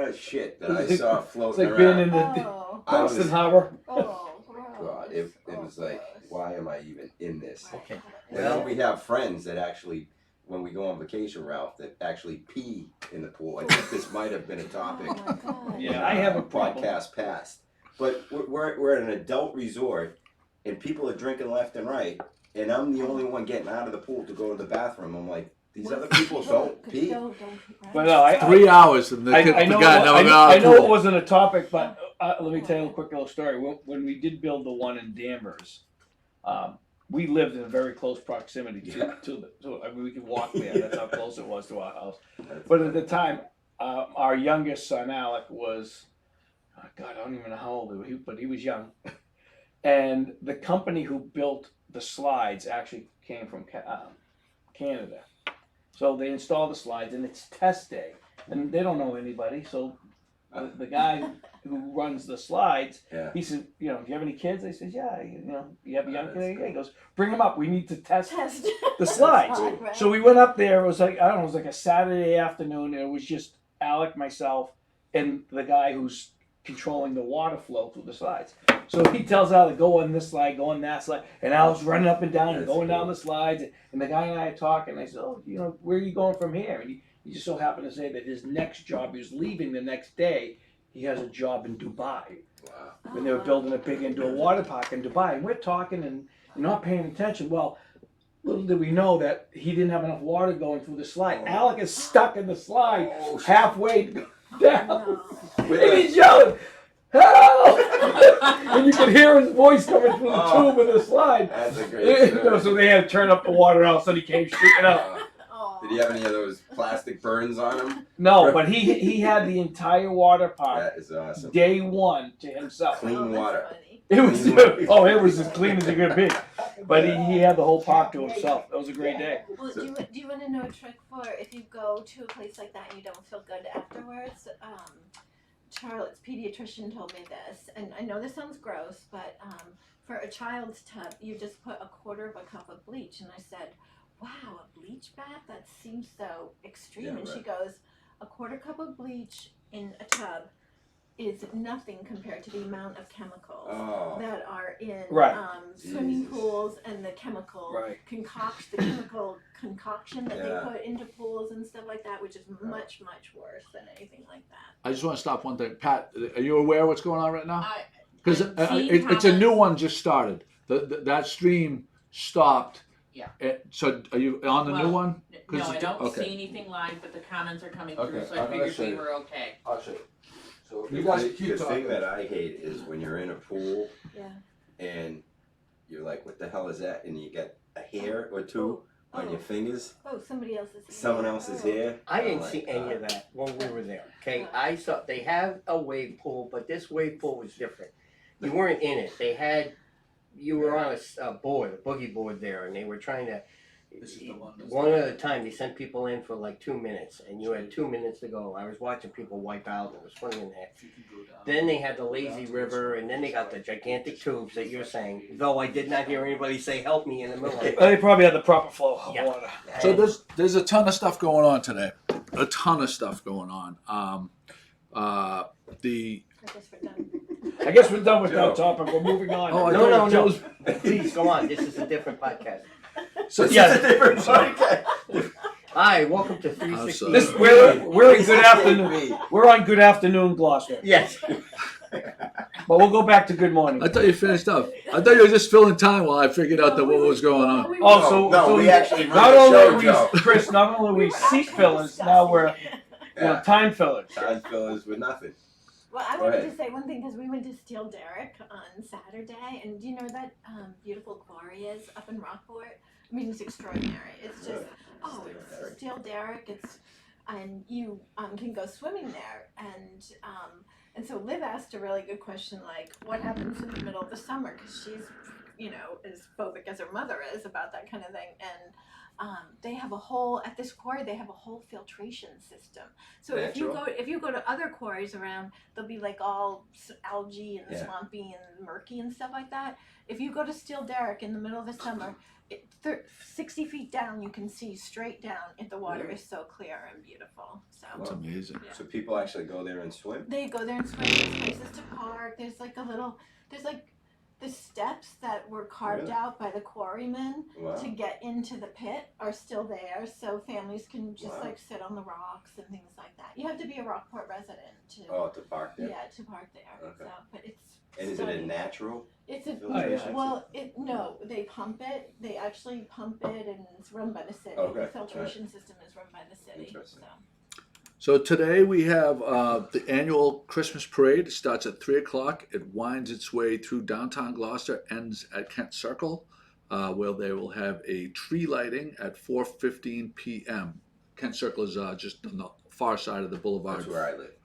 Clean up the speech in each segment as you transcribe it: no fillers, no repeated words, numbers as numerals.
of shit that I saw floating it's like around. being in the Boston Harbor. Oh, God, it was like, why am I even in this? Okay. And then we have friends that actually, when we go on vacation, Ralph, that actually pee in the pool. I think this might have been a topic. Oh my God. Yeah, I have a problem. Podcast past. But we're at an adult resort, and people are drinking left and right, and I'm the only one getting out of the pool to go to the bathroom. I'm like, these other people don't pee. But no, 3 hours and they I know, forgot never got out I of the know it pool. wasn't a topic, but let me tell you a quick little story. When we did build the one in Danvers, we lived in very close proximity to I mean, we could walk there. That's how close it was to our house. But at the time, our youngest son, Alec, was, God, I don't even know how old he was, but he was young. And the company who built the slides actually came from Canada. So they installed the slides, and it's test day, and they don't know anybody. So the guy who runs the slides, he said, "Do you have any kids?" I said, "Yeah, you have a young kid." Yeah. He goes, "Bring them up. We need to test the slides." Right. So we went up there. It was like, I don't know, it was like a Saturday afternoon, and it was just Alec, myself, and the guy who's controlling the water flow through the slides. So he tells Al to go on this slide, go on that slide, and Al's running up and down and going down the slides, and the guy and I are talking, and I said, "Oh, where are you going from here?" And he just so happened to say that his next job, he was leaving the next day, he has a job in Dubai. Wow. When they were building a big indoor water park in Dubai, and we're talking and not paying attention. Well, little did we know that he didn't have enough water going through the slide. Alec is stuck in the slide halfway down, and he's yelling, "Help!" And you can hear his voice coming through the tube of the slide. That's a great story. So they had to turn up the water, and all of a sudden he came shooting up. Did he have any of those plastic burns on him? No, but he had the entire water park. That is awesome. Day one to himself. Clean water. It was as clean as it could be. But he had the whole park to himself. That was a great day. Well, do you want to know a trick for if you go to a place like that and you don't feel good afterwards? Charlotte's pediatrician told me this, and I know this sounds gross, but for a child's tub, you just put 1/4 of a cup of bleach. And I said, "Wow, a bleach bath? That seems so extreme." Yeah, and she right. goes, "A 1/4 cup of bleach in a tub is nothing compared to the amount of chemicals that are in swimming Jesus. pools and the chemical chemical concoction that they put into pools and stuff like that, which is much, much worse than anything like that." I just want to stop one thing. Pat, are you aware of what's going on right now? Because seen it's a new one just started. That stream stopped. Yeah. So are you on the new one? No, I don't see anything live, but the comments are coming through, so I I'm gonna figured show we you. were okay. I'll show you. So The thing that I hate is when you're in a pool and you're like, "What the hell is that?" And you get a hair or two on your fingers. Oh, somebody else's hair. Someone else's hair. I didn't see any of that when we were there. Okay, I saw they have a wave pool, but this wave pool was different. You weren't in it. You were on a board, a boogie board there, and they were trying to. This is the One at a time, they sent people in for like 2 minutes, and you had 2 minutes to go. I was watching people wipe out, and it was funny in there. Then they had the lazy river, and then they got the gigantic tubes that you're saying. Though I did not hear anybody say "help me" in the middle of it. They probably had the proper flow of water. So there's a ton of stuff going on today. A ton of stuff going on. I guess we're done with that topic. We're moving on. Oh, No. Please go on. This is a different podcast. So different podcast. Hi, welcome to 360. This we're in Good Afternoon. We're on Good Afternoon, Gloucester. Yes. But we'll go back to Good Morning. I thought you finished up. I thought you were just filling time while I figured out what was going on. Oh, so we actually run not the only show, are we, Joe. Chris, not only are we seat fillers, now we're time fillers. Time fillers with nothing. Well, I Go wanted ahead. to say one thing because we went to Steel Derrick on Saturday, and do you know where that beautiful quarry is up in Rockport? I mean, it's extraordinary. It's just, it's Steel Derrick. And you can go swimming there, and so Liv asked a really good question, like, what happens in the middle of the summer? Because she's, as phobic as her mother is about that kind of thing, they have a whole at this quarry. They have a whole filtration system. So if you go to other quarries around, they'll be like all algae and Yeah. swampy and murky and stuff like that. If you go to Steel Derrick in the middle of the summer, 60 feet down, you can see straight down, and the water Really? is so clear and beautiful. So That's amazing. Yeah. So people actually go there and swim? they go there and swim. There's places to park. There's like the steps that were carved Really? out by the quarrymen Wow. to get into the pit are still there, so families can just Wow. like sit on the rocks and things like that. You have to be a Rockport resident to To park there? yeah, to park there. Okay. So, but it's And is it a stunning. natural It's a filtration? well, no, they pump it. They actually pump it, and it's run by the city. Okay. The filtration system is run by the city. Interesting. So. So today we have the annual Christmas parade. It starts at 3 o'clock. It winds its way through downtown Gloucester, ends at Kent Circle, where they will have a tree lighting at 4:15 p.m. Kent Circle is just on the far side of the boulevard. That's where I live.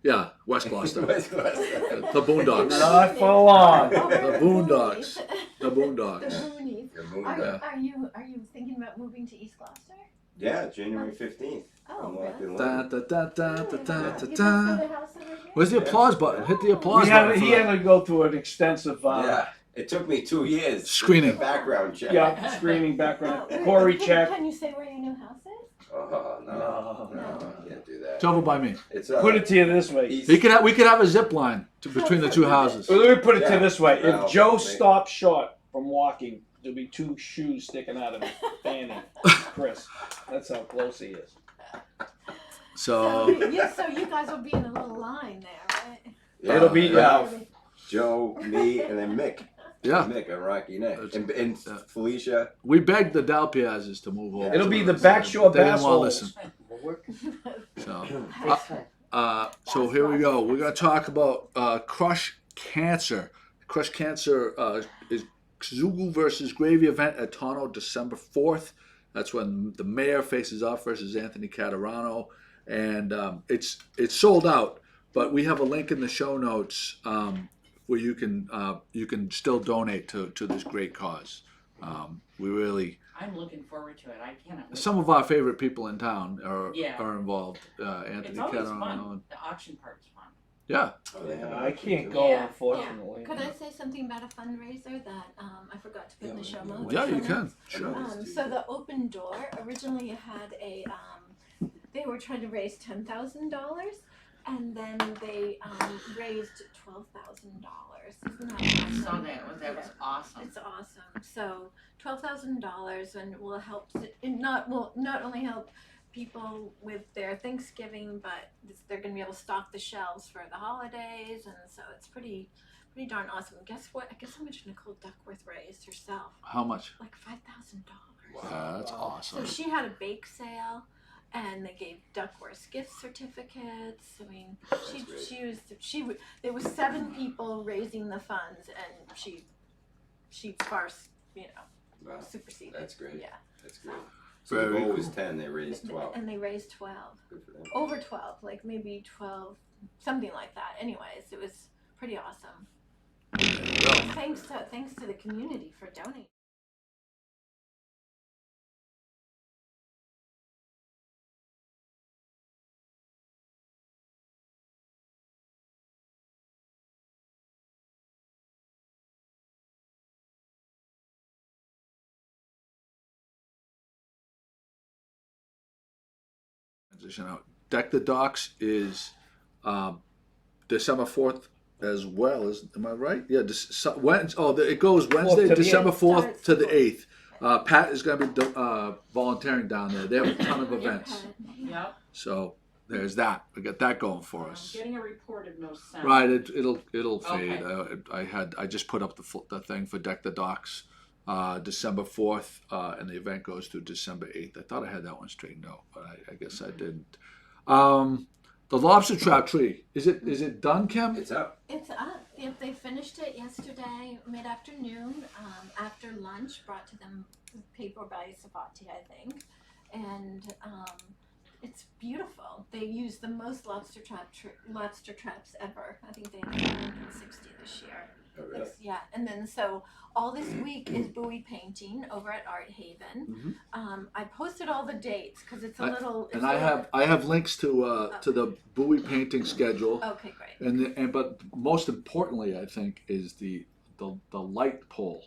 Yeah, West Gloucester. West Gloucester. The Boondocks. Not for long. Over The at Boondocks. The The Boondocks. Boonies. Your moon Are, dog. are you thinking about moving to East Gloucester? Yeah, January 15th. Oh, I'm locked really? in Da, London. da, da, da, da, da, You da, just da. got a house over here? Where's the applause button? Hit the applause He button. had, for he that. had to go through an extensive Yeah, it took me 2 years. Screening. The background check. screening background, Oh, Corey can- check. Can you say where your new house is? Oh, no. No. I can't do that. It's over by me. It's Put it to you this way. East- We could have a zip line between the two houses. Well, let me put it to Yeah. you this way: Well, if Joe maybe. stopped short from walking, there'll be 2 shoes sticking out of his fanny. Chris, that's how close he is. So So you guys will be in a little line there, right? Yeah, It'll be- Ralph, Joe, me, and then Mick. yeah, Mick and Rocky Neck. And Yeah. Felicia. we begged the Dalpiazes to move over. It'll to be us. the backshore They didn't bass want to holes. listen. We'll work. So, Next time. so here we go. We're going to talk about Crush Cancer. Crush Cancer is Zugu versus Gravy event at Toronto, December 4th. That's when the mayor faces off versus Anthony Catarano, and it's sold out. But we have a link in the show notes where you can still donate to this great cause. We really. I'm looking forward to it. I cannot wait. Some of our favorite people in town are Yeah. involved. Anthony It's always Catarano. fun. The auction part's fun. Yeah. Oh, they have I it can't too. go, Yeah. unfortunately. Could I say something about a fundraiser that I forgot to put in the show notes? Yeah, you Show can. notes? Sure. So the open door originally had a they were trying to raise $10,000, and then they raised $12,000. Isn't that I awesome? saw that. That was awesome. It's awesome. So $12,000, and will help not only help people with their Thanksgiving, but they're going to be able to stock the shelves for the holidays, and so it's pretty darn awesome. Guess what? I guess how much Nicole Duckworth raised herself? How much? Like $5,000. Yeah, that's So awesome. she had a bake sale, and they gave Duckworth gift certificates. I mean, there was 7 people raising the funds, and she far, Wow, superseded. that's great. Yeah. That's great. So the Very goal was cool. 10, they raised 12. And they raised 12. Good for them. Over 12, like maybe 12, something like that. Anyways, it was pretty awesome. Thanks to the community for donating. Transition out. Deck the Docks is December 4th as well. Am I right? Yeah. It goes Wednesday, to the December 4th Starts to the 4th. 8th. Pat is going to be volunteering down there. They have a ton of events. Yep. So there's that. We got that going for I'm us. getting a report of no sound. Right. It'll fade. Okay. I just put up the thing for Deck the Docks. December 4th, and the event goes through December 8th. I thought I had that one straightened out, but I guess I didn't. The lobster trap tree, is it done, Kim? It's up. It's up. Yep, they finished it yesterday mid-afternoon, after lunch, brought to them paper by Savati, I think. And It's beautiful. They use the most lobster traps ever. I think they have 160 this year. Oh, really? Yeah, and then so all this week is buoy painting over at Art Haven. I posted all the dates because it's a little. It's And I have links to the buoy painting schedule. Okay, great. But most importantly, I think, is the light pole.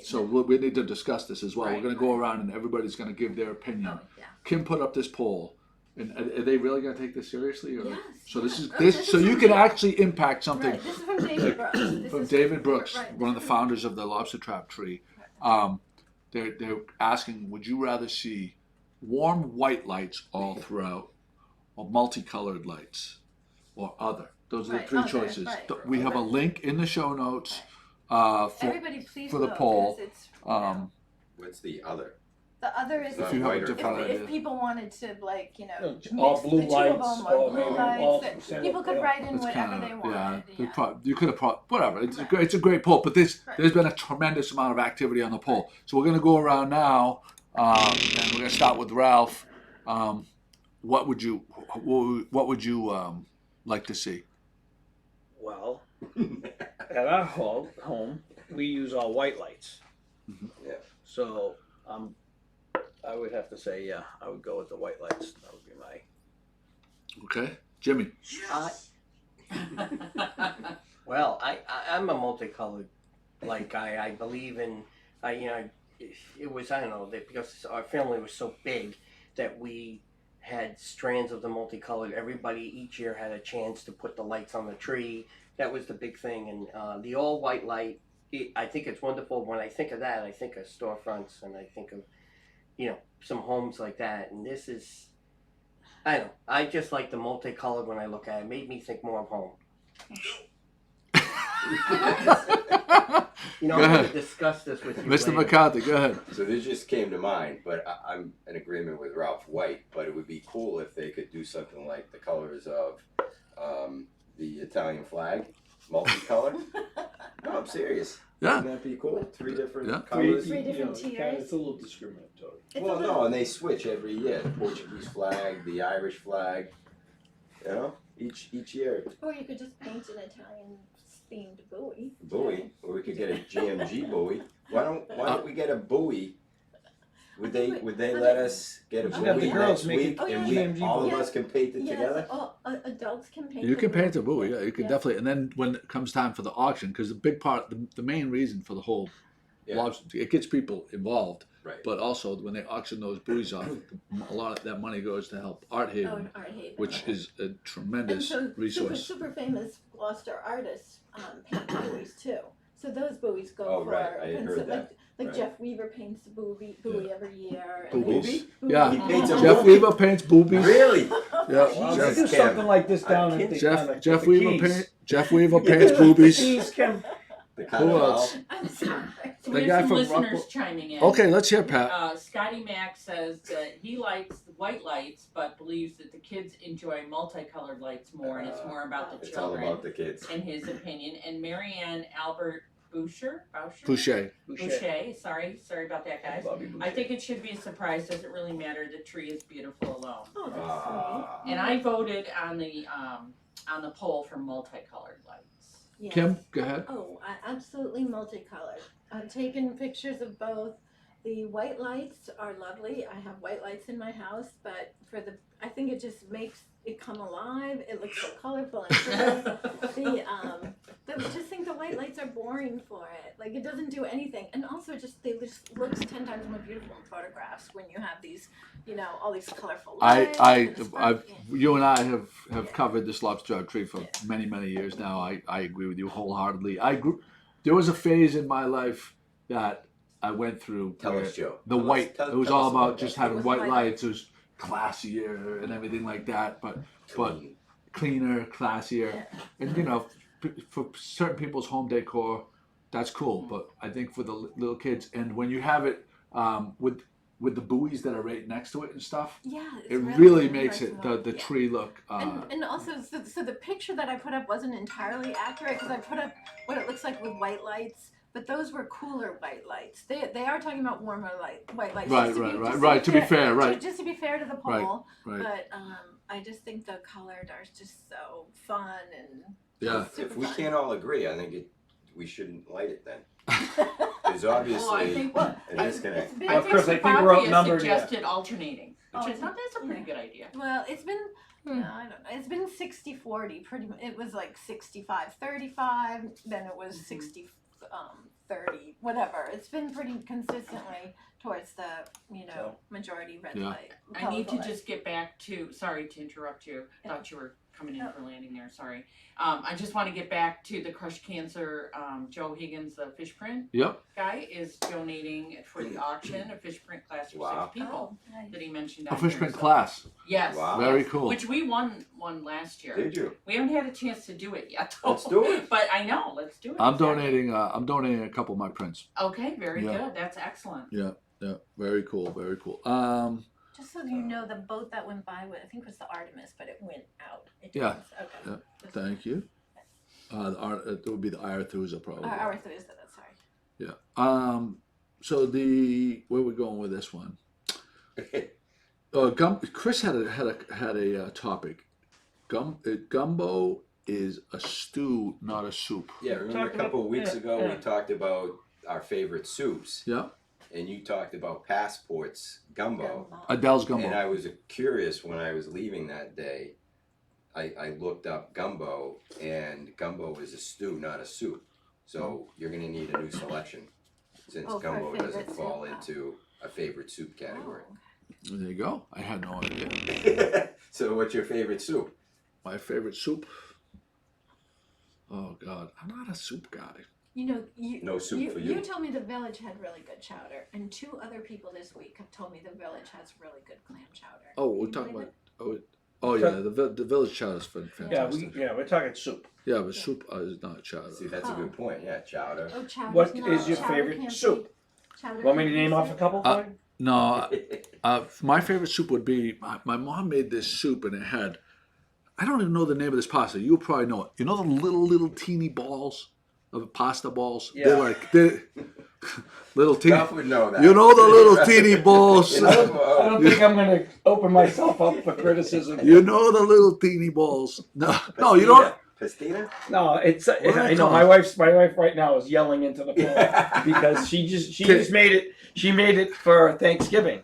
So we need to discuss this as well. Right, We're going to go around and everybody's going to give their opinion. Oh, yeah. Kim put up this poll, and are they really going to take this seriously? Or? Yes. So yes. this is so you can actually impact something. Right. This is from David Brooks. From David Brooks, right. one of the founders of the Lobster Trap Tree. They're asking, would you rather see warm white lights all throughout, or multicolored lights, or other? Those are the three choices. We have a link in the show notes Everybody, please for the vote, poll. 'cause it's, What's the other? the other is If you have a different idea. if people wanted to all mix blue the two lights, of them, or or blue maybe lights, all that percent, people could yeah. write in It's whatever kinda, they wanted. you could have whatever. It's Right. it's a great poll, but there's Right. been a tremendous amount of activity on the poll. So we're going to go around now, and we're going to start with Ralph. What would you like to see? Well, at our home, we use all white lights. Yeah. So I would have to say, yeah, I would go with the white lights. That would be my. Okay, Jimmy. Well, I'm a multicolored like guy. I believe in it was, I don't know, that because our family was so big that we had strands of the multicolored. Everybody each year had a chance to put the lights on the tree. That was the big thing. And the all white light, I think it's wonderful. When I think of that, I think of storefronts, and I think of, some homes like that. And this is, I don't know, I just like the multicolored when I look at it. It made me think more of home. Go I'm ahead. going to discuss this with you Mr. later. McCarthy, go ahead. So this just came to mind, but I'm in agreement with Ralph White. But it would be cool if they could do something like the colors of the Italian flag, multicolored. No, I'm serious. Yeah. Wouldn't that be cool? Three different Yeah. colors. Three different tiers. It's a little discriminatory. It's Well, a little- no, and they switch every year. The Portuguese flag, the Irish flag. Each year. Or you could just paint an Italian themed buoy. Buoy, or we could get a GMG buoy. Why don't we get a buoy? Would they let us get a We got the buoy girls next make week, it and GMG all of buoy. us can paint it Yes, together? all, adults can paint. You can paint a buoy. buoy, yeah. You can Yeah. definitely. And then when it comes time for the auction, because the big part, the main reason for the whole lobster, it gets people involved. Right. But also, when they auction those buoys off, a lot of that money goes to help Art Oh, Haven, and Art Haven. which is a and tremendous so resource. super famous Gloucester artists paint buoys too. So those buoys go Oh, for right. I had heard that. like Right. Jeff Weaver paints a buoy every year. Boobies. Buoy? Yeah. He paints a Jeff buoy? Weaver paints boobies. Really? Yeah. Well, Jesus, they do Kim. something like this down at the Jeff the Weaver Keys. Jeff Weaver paints boobies. Keys, Kim. The Who carnival. else? I'm sorry. So The we guy have some from listeners Rockport- chiming in. Okay, let's hear Pat. Scotty Mack says that he likes the white lights, but believes that the kids enjoy multicolored lights more, and it's more about the It's all children, about the kids. in his opinion. And Marianne Albert Boucher, Boucher. sorry about that, guys. Bobby Boucher. I think it should be a surprise. Doesn't really matter. The tree is beautiful alone. Oh, that's Ah. And I voted on the poll for multicolored lights. sweet. Yes. Kim, go ahead. Oh, absolutely multicolored. I've taken pictures of both. The white lights are lovely. I have white lights in my house, but I think it just makes it come alive. It looks so colorful and pretty. I just think the white lights are boring for it. Like, it doesn't do anything. And also they just looks 10 times more beautiful in photographs when you have these, all these colorful lights. You and I have covered this lobster trap tree for many, many years now. I agree with you wholeheartedly. There was a phase in my life that I went through. Tell where us, Joe. The Tell us- white. tell- It was tell all us about about just that. having It was white white lights. It was classier and everything like that. But Clean. cleaner, classier, Yeah. and for certain people's home decor, that's cool. But I think for the little kids, and when you have it with the buoys that are right next to it and stuff, Yeah, it's it really very makes it small. the Yeah. tree look. And also, so the picture that I put up wasn't entirely accurate because I put up what it looks like with white lights but those were cooler white lights. They are talking about warmer white lights. Right, to be fair, right. Just to be fair to the Right, poll, right. but I just think the colored are just so fun and Yeah. super If we fun. can't all agree, I think we shouldn't light it then. There's Well, I obviously think a It's disconnect. been- Well, Chris, I think we're Fabia outnumbered, yeah. suggested alternating, Oh, which I thought that's a pretty yeah. good idea. Well, it's been, I don't know, it's been 60-40 pretty much. It was like 65-35, then it was 60-30, whatever. It's been pretty consistently towards the, majority red Yeah. light. I need to colorful just get back to, sorry to interrupt you, Yeah. thought you were coming in No. for landing there, sorry. I just want to get back to the Crush Cancer, Joe Higgins, the fish print Yep. guy, is donating for the auction a fish print class for Wow. 6 people Oh, nice. that he mentioned A on fish here, print so- class. Yes. Wow. Very yes, cool. Which we won one last year. Did you? We haven't had a chance to do it yet, though. Let's do it. But I know, let's do it. I'm exactly. donating a couple of my prints. Okay, very Yeah. good. That's excellent. Yeah, very cool, very cool. Just so you know, the boat that went by with, I think it was the Artemis, but it went out. It Yeah. didn't- Okay. Yeah. Just- Thank you. It would be the Arethusa probably. Our Thursday, that's sorry. Yeah. So where are we going with this one? Chris had a topic. Gumbo is a stew, not a soup. Yeah, remember a Talked couple of about- weeks yeah, ago yeah. we talked about our favorite soups, Yeah. and you talked about Passport's gumbo. Adele's And gumbo. I was curious when I was leaving that day. I looked up gumbo, and gumbo is a stew, not a soup. So you're going to need a new selection, since Oh, for a gumbo favorite doesn't soup. fall Oh. into a favorite soup category. Oh. There you go. I had no idea. So what's your favorite soup? My favorite soup. Oh God, I'm not a soup guy. You No soup for you. You told me the Village had really good chowder, and 2 other people this week have told me the Village has really good clam chowder. Oh, we're Can you talking believe about. Oh yeah, the village chowder is Yeah, fantastic. we're talking soup. Yeah, but soup is not chowder. See, that's a good point. Yeah, chowder. it? Oh, chowder. What is your favorite soup? Want me to name off a couple for you? No, my favorite soup would be my mom made this soup and it had. I don't even know the name of this pasta. You'll probably know it. You know the little teeny balls of pasta balls? Yeah. They're little teeny. Ralph would know that. You know the little teeny balls. You I know, don't think I'm going to open myself up for criticism. You know the little teeny balls. No, you don't. Pastina? No, it's. are they I know called? my wife right now is yelling into the phone because she just made it. She made it for Thanksgiving.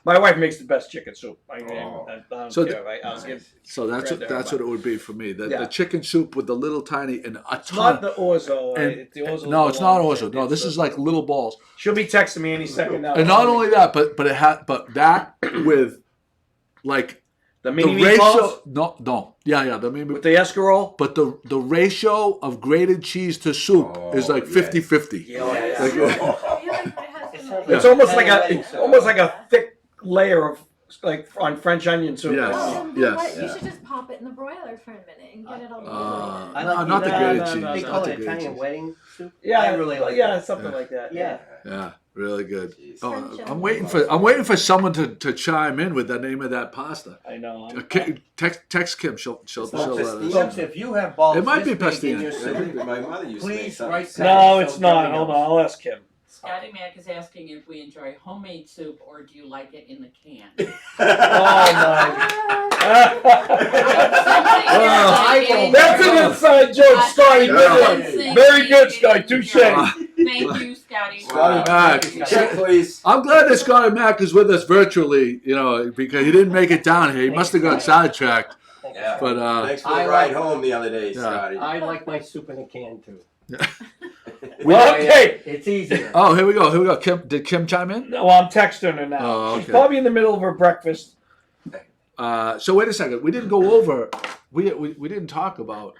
My wife makes the best chicken soup. I don't So care. I'll give. So that's Right there, what it would be for me. The Yeah. chicken soup with the little tiny and a It's not ton. the orzo. And- It's the orzo. No, it's not orzo. No, this is like little balls. She'll be texting me any second now. And not only that, but that with like the the mini ratio. meatballs No, yeah, the maybe. with the escarole. But the ratio of grated cheese to soup is like yes. 50-50. Yeah. Like, You like it has some Yeah. It's almost like It's almost like a thick layer of like on French onion soup. Yes. Well, then Yes. what? You Yeah. should just pop it in the broiler for a minute and get it all I no, like not the no, grated no, cheese. no, They no. call Not the it grated Italian cheese. wedding soup. Yeah, I really like yeah, that. something like that. Yeah. Yeah, really good. Jeez. Oh, French I'm onion. waiting for someone to chime in with the name of that pasta. I know. Text Kim. She'll let us. Folks, if you have balls It might this be big in pastina. your I soup, think my mother used to make please something. write No, it's not. Hold on, I'll ask him. Scotty Mac is asking if we enjoy homemade soup or do you like it in the can? Oh, that's an inside joke, Scotty. Good one. Very good, Scotty. Touche. Thank you, Scotty. Wow. Mac. Check, please. I'm glad that Scotty Mac is with us virtually, because he didn't make it down here. He must have got sidetracked. Yeah. But Thanks for I the ride like- home the other day, Yeah. Scotty. I like my soup in a can too. Okay. It's easier. oh, here we go. Did Kim chime in? Well, I'm texting her now. Oh, She's okay. probably in the middle of her breakfast. So wait a second. We didn't go over. We didn't talk about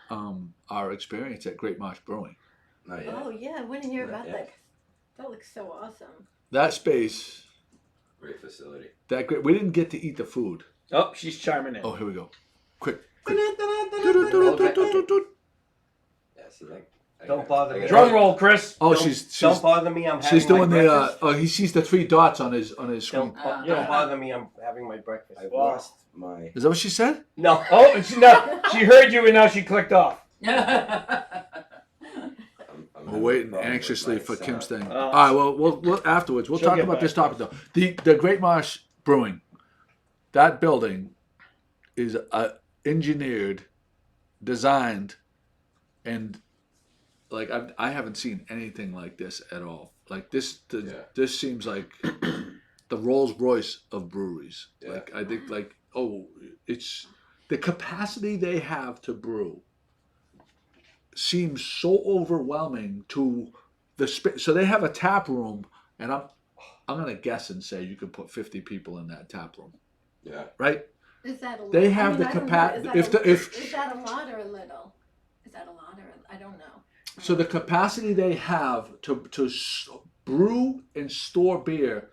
our experience at Great Marsh Brewing. Not yet. Oh yeah, I want to hear about Yeah. that. That looks so awesome. That space, Great facility. that great. We didn't get to eat the food. Oh, she's chiming in. Oh, here we go. Quick. Yeah, see that? Don't bother me. Drum roll, Chris. Oh, Don't- she's Don't bother me. I'm having she's doing my the. breakfast. He sees the 3 dots on his screen. Don't Yeah. bother me. I'm having my breakfast. I've Wow. lost my. Is that what she said? No. Oh, and she heard you and now she clicked off. I'm don't We're have a waiting problem with anxiously my for son. Kim's thing. Uh, All right, well, we'll afterwards. We'll she'll talk get about back this to topic though. The Great Marsh Brewing, that building is engineered, designed, and like I haven't seen anything like this at all. Like this, this seems like the Rolls Royce of breweries. Yeah. Like I think, like it's the capacity they have to brew seems so overwhelming to the space. So they have a tap room, and I'm gonna guess and say you could put 50 people in that tap room, Yeah. right? Is that a lot? They have I mean, the I don't know. capacity. Is that If is that a lot or a little? Is that a lot or I don't know. so, the capacity they have to brew and store beer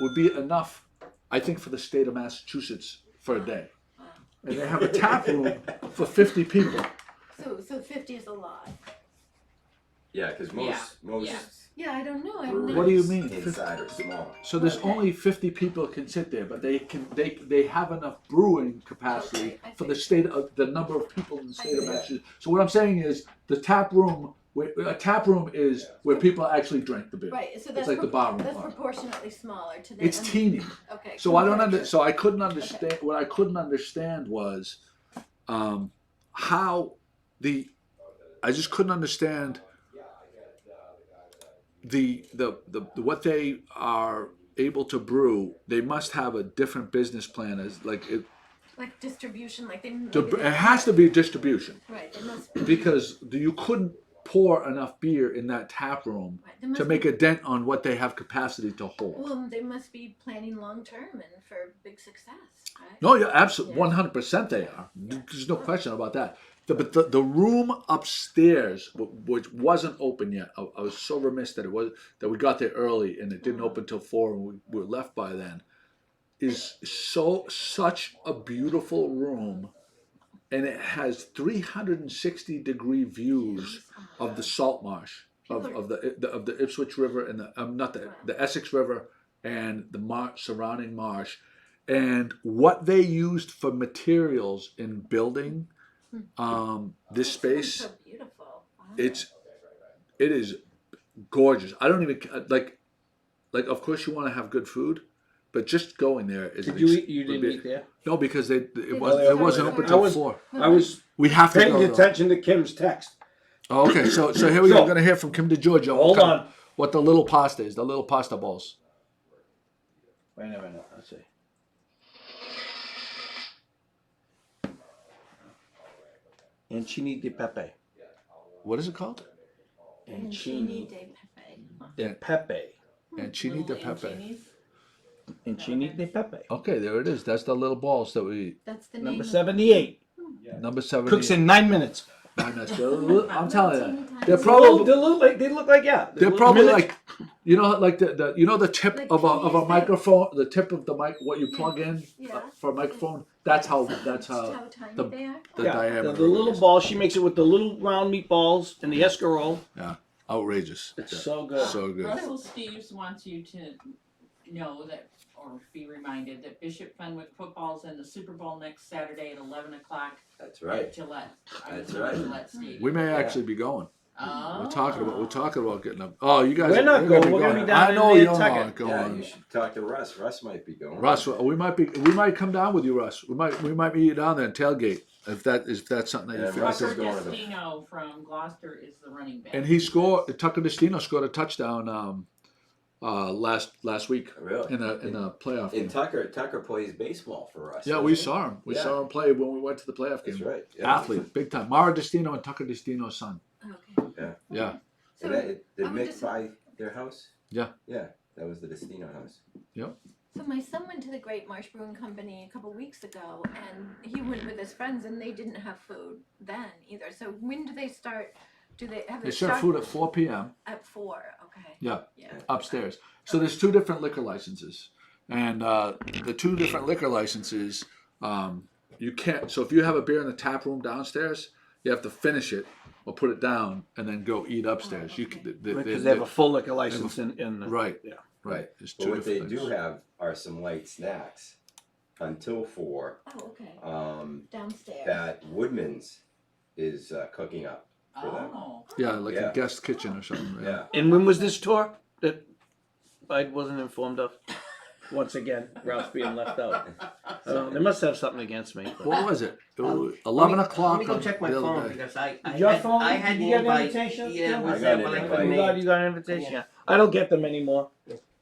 would be enough, I think, for the state of Massachusetts for a day. And they have a tap room for 50 people. So 50 is a lot. Yeah, because most Yeah, I don't know. What do you mean? inside are small. So there's Okay. only 50 people can sit there, but they have enough brewing capacity Okay, I for see. the state of the number of people in the state of see. Massachusetts. So what I'm saying is a tap room is where people actually drink the beer. Right. So It's that's like the bar room. That's proportionately smaller to the. It's teeny. Okay. So I don't compared to- So I couldn't understand. What I couldn't understand was how I just couldn't understand the what they are able to brew. They must have a different business plan as like it. Like distribution, like they. It has to be distribution Right. It must be. because you couldn't pour enough beer in that tap room Right, there must to make be, a dent on what they have capacity to hold. Well, they must be planning long term and for big success, right? No, yeah, absolutely, Yeah. 100% they are. There's no question about that. But the room upstairs, which wasn't open yet, I was so remiss that we got there early and it didn't open till 4 and we were left by then, is such a beautiful room, and it has 360-degree views of the salt marsh of the Ipswich River and the Essex River and the surrounding marsh, and what they used for materials in building this space. So beautiful. Wow. It is gorgeous. I don't even like. Of course, you want to have good food, but just going there is. Did you eat? You didn't eat there? No, because it wasn't wasn't open till 4. I was We have to Paying go. though. attention to Kim's text. Oh, okay, so here we go. So- We're gonna hear from Kim DeGiorgio. Hold on. What the little pasta is? The little pasta balls. Wait a minute. Let's see. Ancini di pepe. What is it called? Ancini de pepe. De pepe. Ancini de Little pepe. ancinis. Ancini di pepe. Okay, there it is. That's the little balls that we eat. That's the name. Number of- 78. Number 70. Cooks in 9 minutes. I'm telling you, Teeny they're tiny. probably They look like yeah. they're probably like, like the tip Like of a peas. microphone, the tip of the mic, what you plug in Yeah. for a microphone. That's how That's how tiny the- they are. the yeah, diameter. the little ball. She makes it with the little round meatballs and the escarole. Outrageous. It's Yeah. so good. So good. Russell Steves wants you to know that, or be reminded that Bishop Fenwick football's in the Super Bowl next Saturday at 11 o'clock That's at right. Gillette. That's Not right. Gillette Stadium. We may actually be going. Oh. We're talking about getting up. Oh, you guys. We're not you're going. We're gonna be down I in know you're Nantucket. not going. Yeah, you should talk to Russ. Russ might be going. Russ, we might come down with you, Russ. We might meet you down there and tailgate if that's something that you Yeah, feel. Russ Tucker is going to the- Destino from Gloucester is the running back. And Tucker Destino scored a touchdown last week Really? in a playoff game. And Tucker plays baseball for us. Yeah, we doesn't saw him. We Yeah. saw him play when we went to the playoff he? game. That's right. Yeah. Athlete, big time. Mara Destino and Tucker Destino's son. Okay. Yeah. So And did I would Mick just- buy their house? Yeah. Yeah, that was the Destino house. So my son went to the Great Marsh Brewing Company a couple weeks ago, and he went with his friends, and they didn't have food then either. So when do they start? Do they have They it serve start food at 4 p.m. at 4? Okay. Yeah. Yeah. upstairs. So there's 2 different liquor licenses, and the 2 different liquor licenses, you can't. So if you have a beer in the tap room downstairs, you have to finish it or put it down and then go eat upstairs. You can, Because they have a full liquor license in the, right. Yeah. Right. There's But 2 what they different do things. have are some light snacks until 4. Oh, okay. Um, Downstairs. that Woodman's is cooking up for them. Oh. Yeah, like Yeah. a guest kitchen or something. Yeah. And when was this tour that I wasn't informed of? Once again, Ralph's being left out. They must have something against me. but- What was it? It was Let 11 me- o'clock Let me go on check my the other phone day. because I Your had, phone? I had Did the you get an invite. invitation? Yeah, it was I there, got but I an couldn't invite. You got, make. you got an invitation? Yeah. I don't get them anymore.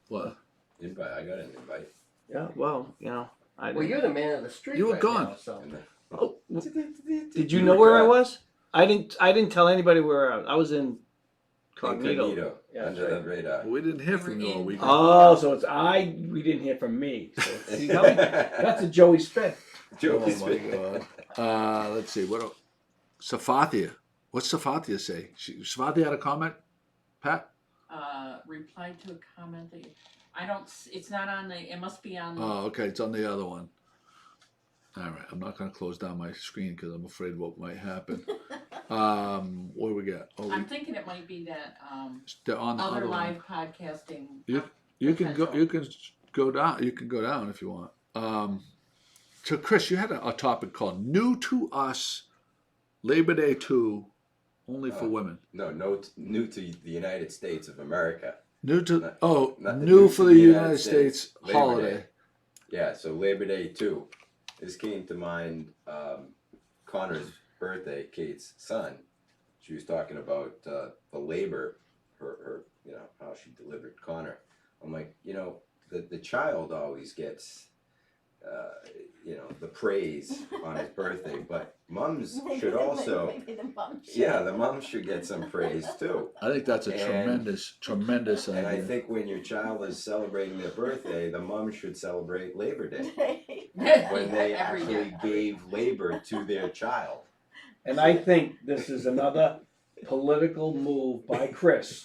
What? Invite. I got an invite. Yeah, well, you know. I Well, you're the man of the street. You were right gone. now, so. Oh, did you You know were where I gone. was? I didn't tell anybody where I was. I was in Cognito. Incognito. Yeah, that's Under right. the radar. We didn't hear You from were you all in- weekend. Oh, so it's we didn't hear from me. So see, that's a Joey spin. Joe Oh my God. Let's see. What? Safathia. What's Safathia say? Safathia had a comment? Pat? Replied to a comment that I don't. It's not on the. It must be on. The, Oh, okay. It's on the other one. All right. I'm not going to close down my screen because I'm afraid what might happen. What do we got? Oh, I'm thinking it might be that they're on the other other one. live podcasting. You can go. potential. You can go down. You can go down if you want. So, Chris, you had a topic called "New to Us," Labor Day 2, only for Oh. women. No, new to the United States of America. New to Not new for the United States Labor holiday. Day. Yeah, so Labor Day 2. This came to mind. Connor's birthday, Kate's son. She was talking about the labor, her how she delivered Connor. I'm like, the child always gets the praise on his birthday, but mums should also, Maybe the mom should. yeah, the mums should get some praise too. I think that's a And- tremendous And I idea. think when your child is celebrating their birthday, the mum should celebrate Labor Day Day. when they Every actually year. gave labor to their child. And I think this is another political move by Chris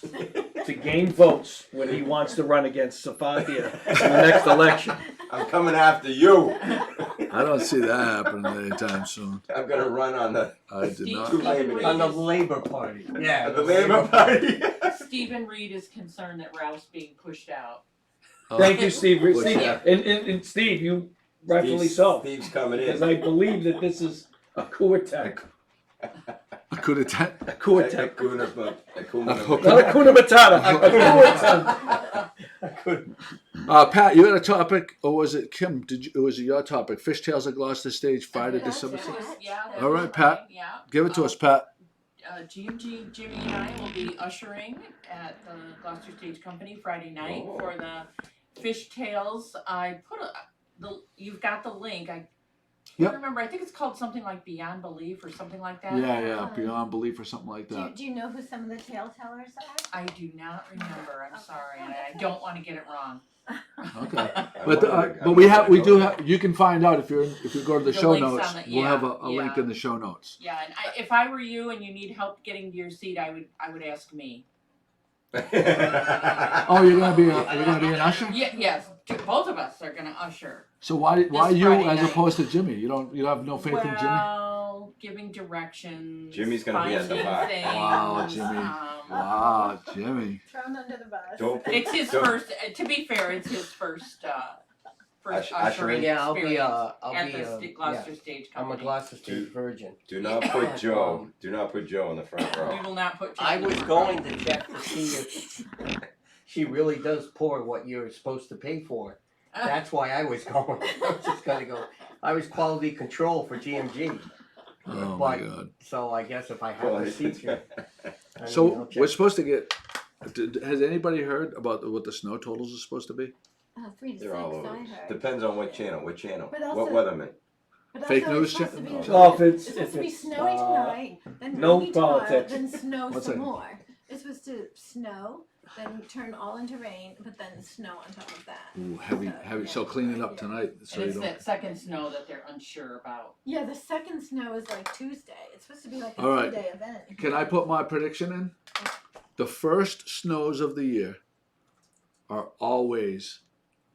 to gain votes when he wants to run against Safathia in the next election. I'm coming after you. I don't see that happening anytime soon. I'm gonna run on the I did Steve- not. Two Labor Days. On the Labor Party. Yeah. The Labor Party. Stephen Reed is concerned that Ralph's being pushed out. Thank you, Steve. Well, Steve yeah. and Steve, you rightfully so, Steve's coming because in. I believe that this is a coup attack. A coup d'etat. A coup attack. Not a kuna matata. A coup attack. Pat, you had a topic, or was it Kim? Was it your topic? Fishtails at Gloucester Stage, Friday, That's December it. 6th. That All was right, Pat. mine, Yeah. Give it to us, Pat. GMG, Jimmy and I will be ushering at the Gloucester Stage Company Friday night Oh. for the Fishtails. I put you've got the link. I can't Yep. remember. I think it's called something like Beyond Belief or something like that. Yeah, beyond belief or something like that. Do you know who some of the tale tellers are? I do not remember. I'm Okay. sorry, and I don't want to get it wrong. Okay. But you can find out if you go to the The show link's notes. on the- We'll have a yeah, link yeah. in the show notes. Yeah, and if I were you and you need help getting to your seat, I would ask me. Oh, you're gonna be an usher. Yeah, yes, both of us are gonna usher. So why you Friday as night. opposed to Jimmy? You have no faith in Jimmy. Well, giving directions. Jimmy's gonna be at the finding bar. things, Wow, Jimmy. Wow, Jimmy. Thrown under the bus. Don't put- It's his don't- first. To be fair, it's his first Ushering. ushering Yeah, I'll be. experience I'll at be. the Gloucester Stage I'm a Company. Gloucester State virgin. Do not put Joe. Do not put Joe in the front We row. will not put. I Jimmy was in. going to check to see if she really does pour what you're supposed to pay for. That's why I was going. I was just gonna go. I was quality control for GMG. Oh my But- God. So I guess if I have a seat here. I'll So check. we're supposed to get. Has anybody heard about what the snow totals are supposed to be? 3 to 6, They're all over. I heard. Depends on what channel. What channel? But What also- weatherman? But Fake also news it's supposed to channel? be- Oh, if it's supposed to be it's, snowy tonight, then no rainy tomorrow, politics. then snow What's some that? more. It's supposed to snow, then turn all into rain, but then snow on top of that. Ooh, heavy. So clean it up tonight so And you it's don't. that second snow that they're unsure about. Yeah, the second snow is like Tuesday. It's supposed to be like a All right. 2-day event. Can I put my prediction in? The first snows of the year are always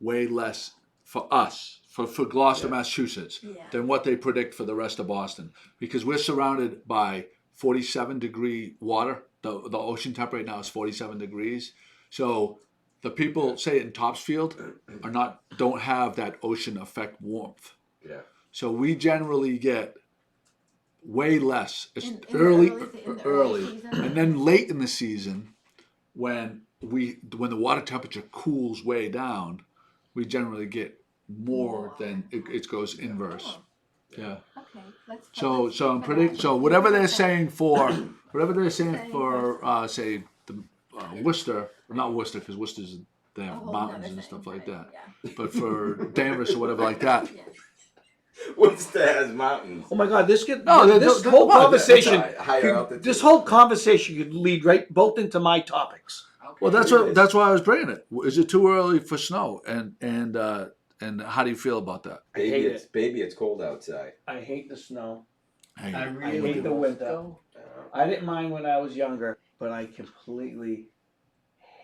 way less for us, for Gloucester, Yeah. Massachusetts, Yeah. than what they predict for the rest of Boston. Because we're surrounded by 47-degree water. The ocean temp right now is 47 degrees. So the people, say in Topsfield, don't have that ocean effect warmth. Yeah. So we generally get way less. It's In the early, in the early, season. and then late in the season, when the water temperature cools way down, we generally get more than it goes inverse. Oh, Yeah. okay, let's. So let's so I'm keep it pretty up. so Keep whatever it they're up. saying for Saying say the Worcester, not Worcester because Worcester's they A have whole mountains nother and thing, stuff like right, that. Yeah. But for Danvers or whatever like that, Yeah. Worcester has mountains. Oh my God, this No, whole well, conversation, Higher altitude. this whole conversation could lead right both into my topics. well that's why I was bringing it. Is it too early for snow? And how do you feel about that? Baby, hate it's cold outside. I hate the snow. Hey, I I really hate the winter. I didn't mind when I was younger, but I completely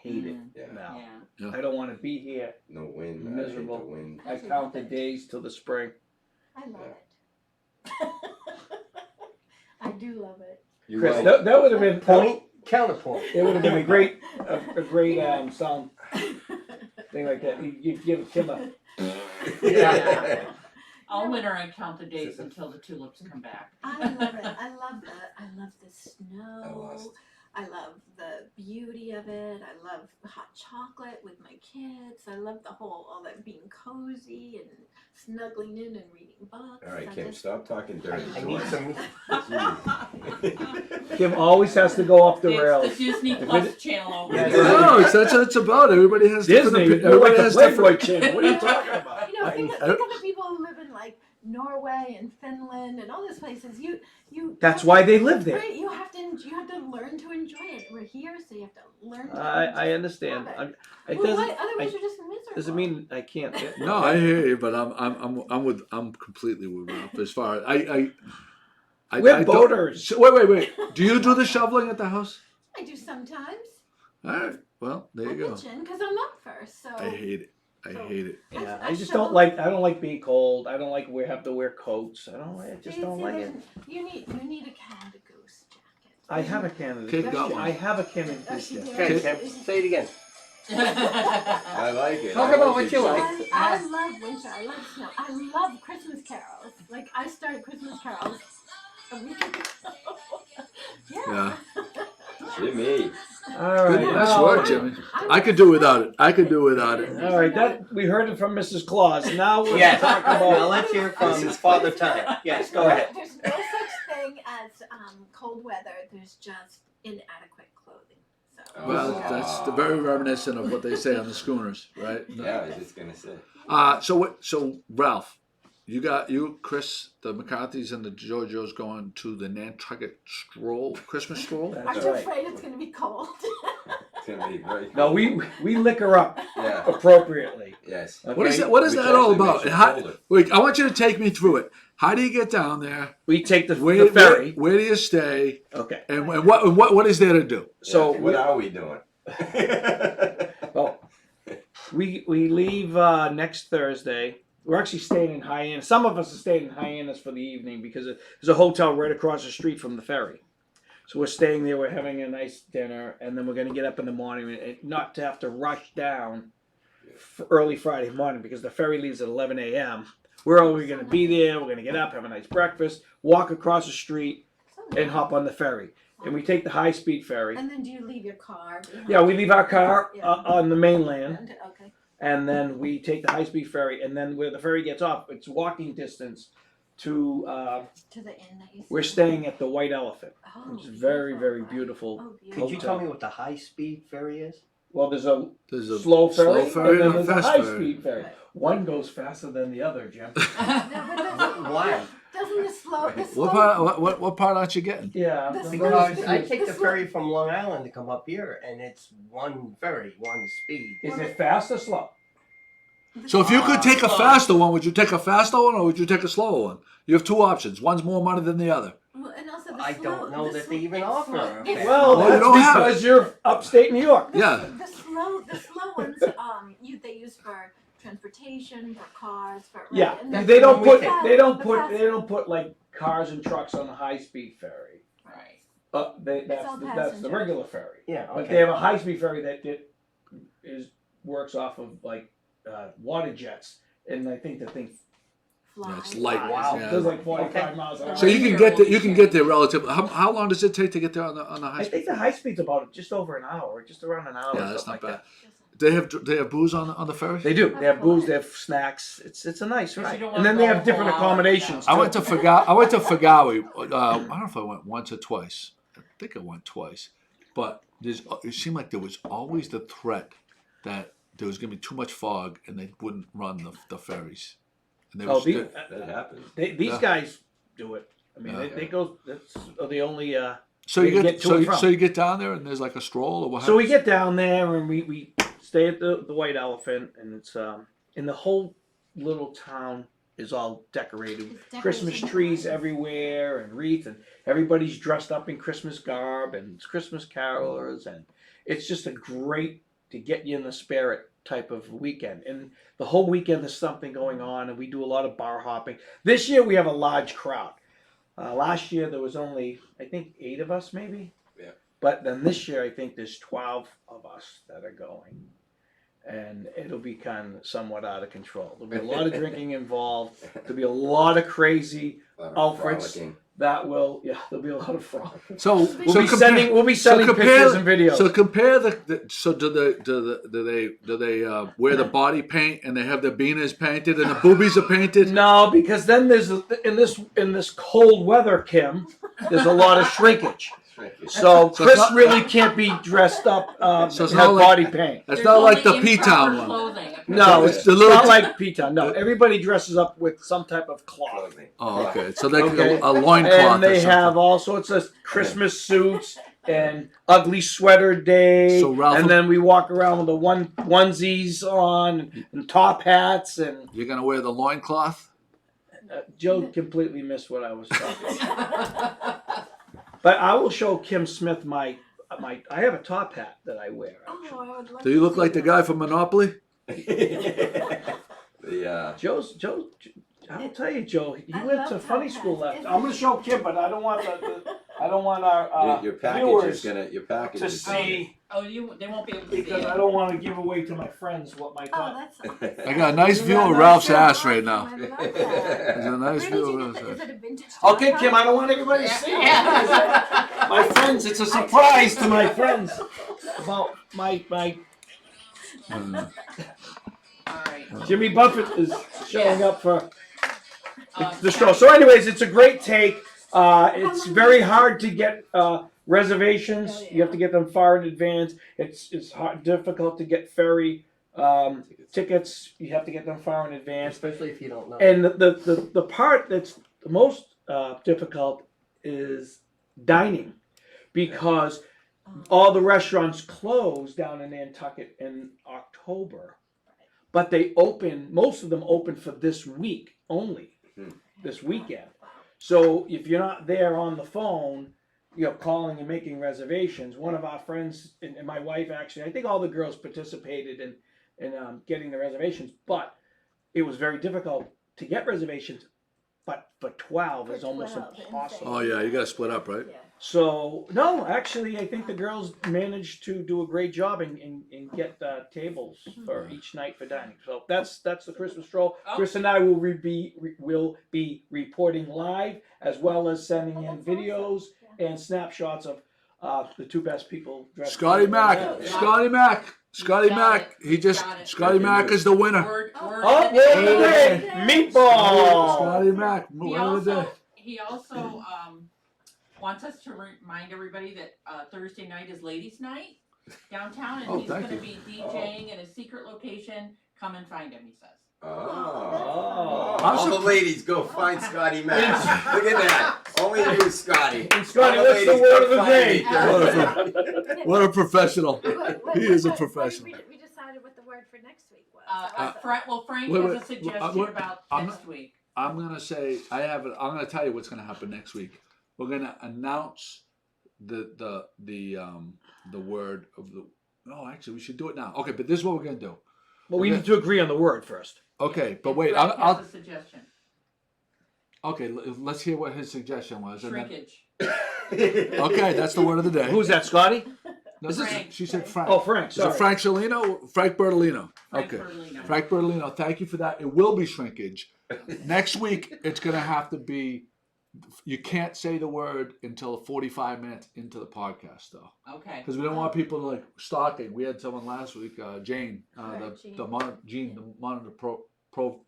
hate it Yeah. now. Yeah. I don't want to be here. No wind. Miserable. I hate the wind. I count the days till the spring. I love it. I do love it. You Chris, like- that would have been Point, counterpoint. It would have been a great sound thing like that. You give Kim a. Yeah. All winter I count the days until the tulips come back. I love it. I love the I snow. lost. I love the beauty of it. I love hot chocolate with my kids. I love all that being cozy and snuggling in and reading books. All right, I Kim, just- stop talking dirty. I need some. Kim always has to go off the rails. It's the Disney Plus channel over Yeah, there. No, that's what it's about. Everybody has Disney, different. you're like Everybody the has Playboy different. Channel. What are you talking about? You know, think I- of the people who live in like Norway and Finland and all those places. You. That's why they live there. Right, you have to learn to enjoy it. We're here, so you have to learn. To I understand. Love it. It Well, doesn't. what? Otherwise, you're just miserable. Doesn't mean I can't. No, I hear you, but I'm completely with Ralph as far as I We're don't- boaters. So, wait. Do you do the shoveling at the house? I do sometimes. All right. Well, there you go. Because I'm up first, so. I hate it. I hate it. Yeah, I I just shovel- don't like. I don't like being cold. I don't like have to wear coats. I just See, don't like it. You need a Canada Goose jacket. I have a Canada Kid Goose. got one. I have a Canada Oh, Goose she jacket. did. Okay, Kim, say it again. I like it. Talk I about like what it. you like. I love winter. I love snow. I love Christmas carols. Like I started Christmas carols a week ago. Yeah. Jimmy. All right. Good, nice well, work, Jimmy. I could do without it. I could do without it. All right, that we heard it from Mrs. Claus. Now we're Yes. talking Now about. let's hear from Father Time. Yes, go ahead. There's no such thing as cold weather. There's just inadequate clothing. So. Well, that's the very reminiscent of what they say on the schooners, right? Yeah, I was just gonna say. So Ralph, you, Chris, the McCarthys, and the JoJo's going to the Nantucket stroll, Christmas stroll. Aren't That's you right. afraid it's gonna be cold? It's gonna be very. No, we liquor up Yeah. appropriately. Yes. Okay? What is that? What is Which that all actually about? makes it How, colder. wait, I want you to take me through it. How do you get down there? We take the Where, ferry. Where do you stay? Okay. And what is there to do? So Yeah, what are we doing? well, we leave next Thursday. We're actually staying in Hyannis. Some of us are staying in Hyannis for the evening because there's a hotel right across the street from the ferry. So we're staying there. We're having a nice dinner, and then we're going to get up in the morning and not to have to rush down early Friday morning because the ferry leaves at 11 a.m. We're only going to be there. We're going to get up, have a nice breakfast, walk across the street, and hop on the ferry. And we take the high-speed ferry. And then do you leave your car behind? Yeah, we leave our car Yeah. on the mainland. Okay. And then we take the high-speed ferry, and then where the ferry gets off, it's walking distance to. To the inn that you We're said. staying at the White Elephant, Oh, which is very, beautiful, very right? beautiful. Oh, beautiful. Could you tell me what the high-speed ferry is? Well, there's a There's a slow ferry, slow ferry and then and there's a a fast high-speed ferry. Right. One goes faster than the other, Jim. No, but doesn't, Why? doesn't the slow, the slow, What part aren't you getting? Yeah. This Because goes- I take the this ferry from Long Island to come up here, and it's one ferry, one speed. Is it fast or slow? So if you could take a Slow. faster one, would you take a faster one or would you take a slower one? You have two options. One's more money than the other. Well, and also the I slow, don't know the that they slow- even the offer slow- a the fare. Well, Well, you that's don't have because you're upstate New York. Yeah. The slow ones, they use for transportation, for cars, for right, Yeah, and they the don't we put take. they don't the put fast- they don't put like cars and trucks on the high-speed ferry. Right. That's all the passenger. regular ferry. Yeah, But okay. they have a high-speed ferry that works off of like water jets, and I think the thing fly. Yeah, it's light. Wow. Yeah. There's like 45 miles an hour. So you can get there. You can get there relatively. How long does it take to get there on the high I speed? think the high speed's about just over an hour, just around an hour. Yeah, or that's something not like bad. They have booze on the ferry. They do. They have booze. They have snacks. It's a nice Because ride. you don't And want then to they go have a different whole hour accommodations. without- I went to Fagawi. I don't know if I went once or twice. I think I went twice. But it seemed like there was always the threat that there was going to be too much fog and they wouldn't run the ferries. And they Oh, were That happens. these Yeah. guys do it. I mean, Yeah. they go. That's the only. so they you get get to and from. so you get down there and there's like a stroll or what? So we happens? get down there and we stay at the White Elephant, and it's and the whole little town is all decorated. It's Christmas decorated trees nice. everywhere and wreaths, and everybody's dressed up in Christmas garb and it's Christmas carolers, and it's just a great to get you in the spirit type of weekend. And the whole weekend there's something going on, and we do a lot of bar hopping. This year we have a large crowd. Last year there was only I think 8 of us maybe. Yeah. But then this year I think there's 12 of us that are going. And it'll be kind of somewhat out of control. There'll be a lot of drinking involved. There'll be a lot of crazy A lot of Alfred's- frolicking. that will, yeah, there'll be a lot of fun. So We'll so be compare- sending compare- pictures and videos. So compare so do they wear the body paint and they have their beaners painted and the boobies are painted? No, because then there's in this cold weather, Kim, there's a lot of shrinkage. So So Chris it's not- really can't be dressed up So it's have not like- body paint. That's There's not like the only P-Town improper one. clothing. No, It's it's the little- not like P-Town. No, everybody dresses up with some type of cloth. Clothing. Oh, okay. So they Okay. a loincloth And they or something. have all sorts of Christmas suits and ugly sweater day. So, Ralph- and then we walk around with the onesies on and top hats. And You're gonna wear the loincloth? Joe completely missed what I was talking about. But I will show Kim Smith my. I have a top hat that I wear. Oh, I would love Do you to look see like the that. guy from Monopoly? Joe. I'll tell you, Joe. He I went love to funny top school hats. left. I'm going to show Kim, but I don't want I don't want our your package viewers is gonna. Your package to is gonna. see Oh, they won't be able to see because it. I don't want to give away to my friends what my Oh, top. that's. I got a nice view of Yeah, Ralph's nice. ass right now. I love that. There's a nice Where did view you of get Ralph's that? Is ass. it a vintage Okay, top Kim, hat? I don't want everybody to see it. Yeah. My friends, it's a surprise to my friends about my Mm. All right. Jimmy Buffett is showing up for the show. Scott, So, anyways, it's a great take. It's very hard to get reservations. You have to get them far in advance. It's difficult to get ferry tickets. You have to get them far in advance. Especially if you don't know. And the part that's the most difficult is dining, because all the restaurants close down in Nantucket in October, but most of them open for this week only, this weekend. So if you're not there on the phone, calling and making reservations, one of our friends and my wife actually, I think all the girls participated in getting the reservations, but it was very difficult to get reservations. But for 12 is For almost 12, impossible. Oh yeah, you gotta split up, right? Yeah. So no, actually, I think the girls managed to do a great job and get tables for each night for dining. So that's the Christmas stroll. Oh. Chris and I will be reporting live, as well as sending in that's videos awesome. Yeah. and snapshots of the two best people dressed. Scotty Mac, Yeah. Scotty Got Mac. it. He just Got it. Scotty Mac is the winner. Word Oh, of the wait, day. wait, meatball. Scotty Mac, He winner of the day. also wants us to remind everybody that Thursday night is ladies' night downtown, and Oh, he's thank going to you. be DJing in a secret location. Come and find him, he says. Oh. I'm All the ladies go find Scotty Mac. Look at that. Only you, Scotty. And Scotty, All what's the ladies word come of the find day? me Thursday. What a professional. What- He is a what- professional. We decided what the word for next week was. Frank wait, has wait, a suggestion about I'm next week. I'm gonna say I'm gonna tell you what's gonna happen next week. We're gonna announce the word of the. No, actually, we should do it now. Okay, but this is what we're gonna do. But we need to agree on the word first. Okay, but And wait, Frank I'll has a suggestion. okay. Let's hear what his suggestion was. and then- Shrinkage. Okay, that's the word of the day. Who's that, Scotty? No, Is this- Frank. she said Frank. Oh, Frank, Is it sorry. Frank Cellino? Frank Bertolino. Frank Okay. Bertolino. Frank Bertolino, thank you for that. It will be shrinkage. Next week, it's going to have to be, you can't say the word until 45 minutes into the podcast, though. Okay. Because we don't want people to like stalking. We had someone last week, Jane, Right, Jean, the monitor pro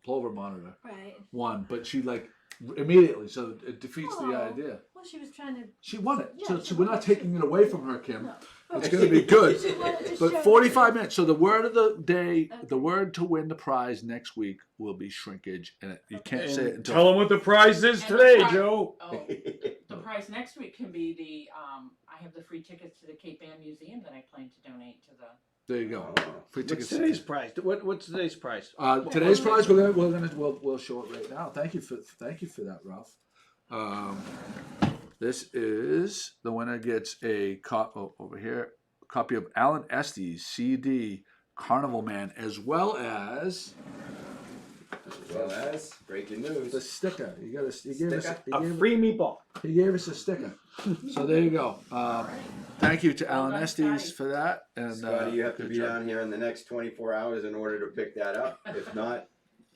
Plover monitor, Right. won, but she like immediately, so it defeats the Oh. idea. Well, she was trying to. She won it, Yeah, so, she so we're won not it. taking it away from her, Kim. No. It's going to be good. She wanted to But show 45 minutes. So the word of the day, Okay. the word to win the prize next week will be shrinkage, and you can't say it until. Tell them what the prize is And the today, pri- Joe. Oh, the prize next week can be the, I have the free tickets to the Cape Ann Museum that I plan to donate to the. There you go. Free What's tickets. today's prize? What's today's prize? Today's prize we'll show it right now. Thank you for that, Ralph. This is the winner gets a over here copy of Alan Estes CD Carnival Man, as well as breaking news. the sticker. He gave us A free meatball. he gave us a sticker. So there you go. Thank you to Well Alan done, Estes Scotty. for that. And Scotty, you have to good be job. down here in the next 24 hours in order to pick that up. If not,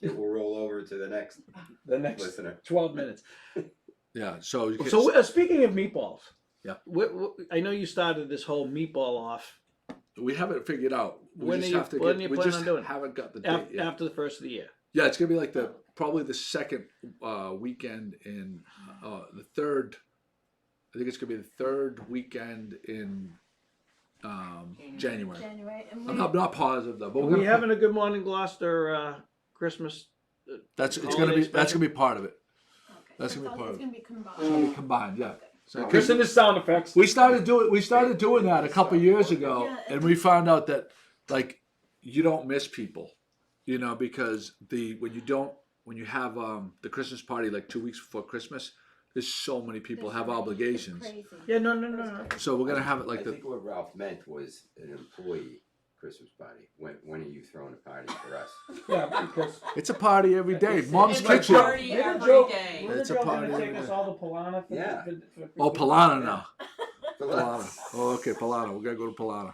it will roll over to the next The next listener. 12 minutes. Yeah. So you can, So speaking of meatballs, Yeah. I know you started this whole meatball off we haven't figured out. We When just are you- have to when get. are you We planning just on doing it? haven't got the date yet. after the first of the year. Yeah, it's gonna be like probably the second weekend in the third. I think it's gonna be the third weekend in January. January, and I'm not positive though, but Are we're we gonna, having a Good Morning Gloucester Christmas? that's holiday gonna be special? part of it. Okay, That's so gonna be part it's of gonna be combined. It's gonna be combined, yeah. So, Listen to sound effects. we started doing that a couple years ago, Yeah, and we found out that like you don't miss people, because when you have the Christmas party like 2 weeks before Christmas, there's so many people It's have crazy. obligations. It's crazy. Yeah, no. So we're gonna have it like I the think what Ralph meant was an employee Christmas party. When are you throwing a party for us? Yeah, because it's a party every day. It's Mom's It's kitchen. a party every day. It's a party Gonna take every us day. all to Polana. Yeah. Oh, Polana now. For Polana. us. Oh, okay, Polana. We gotta go to Polana.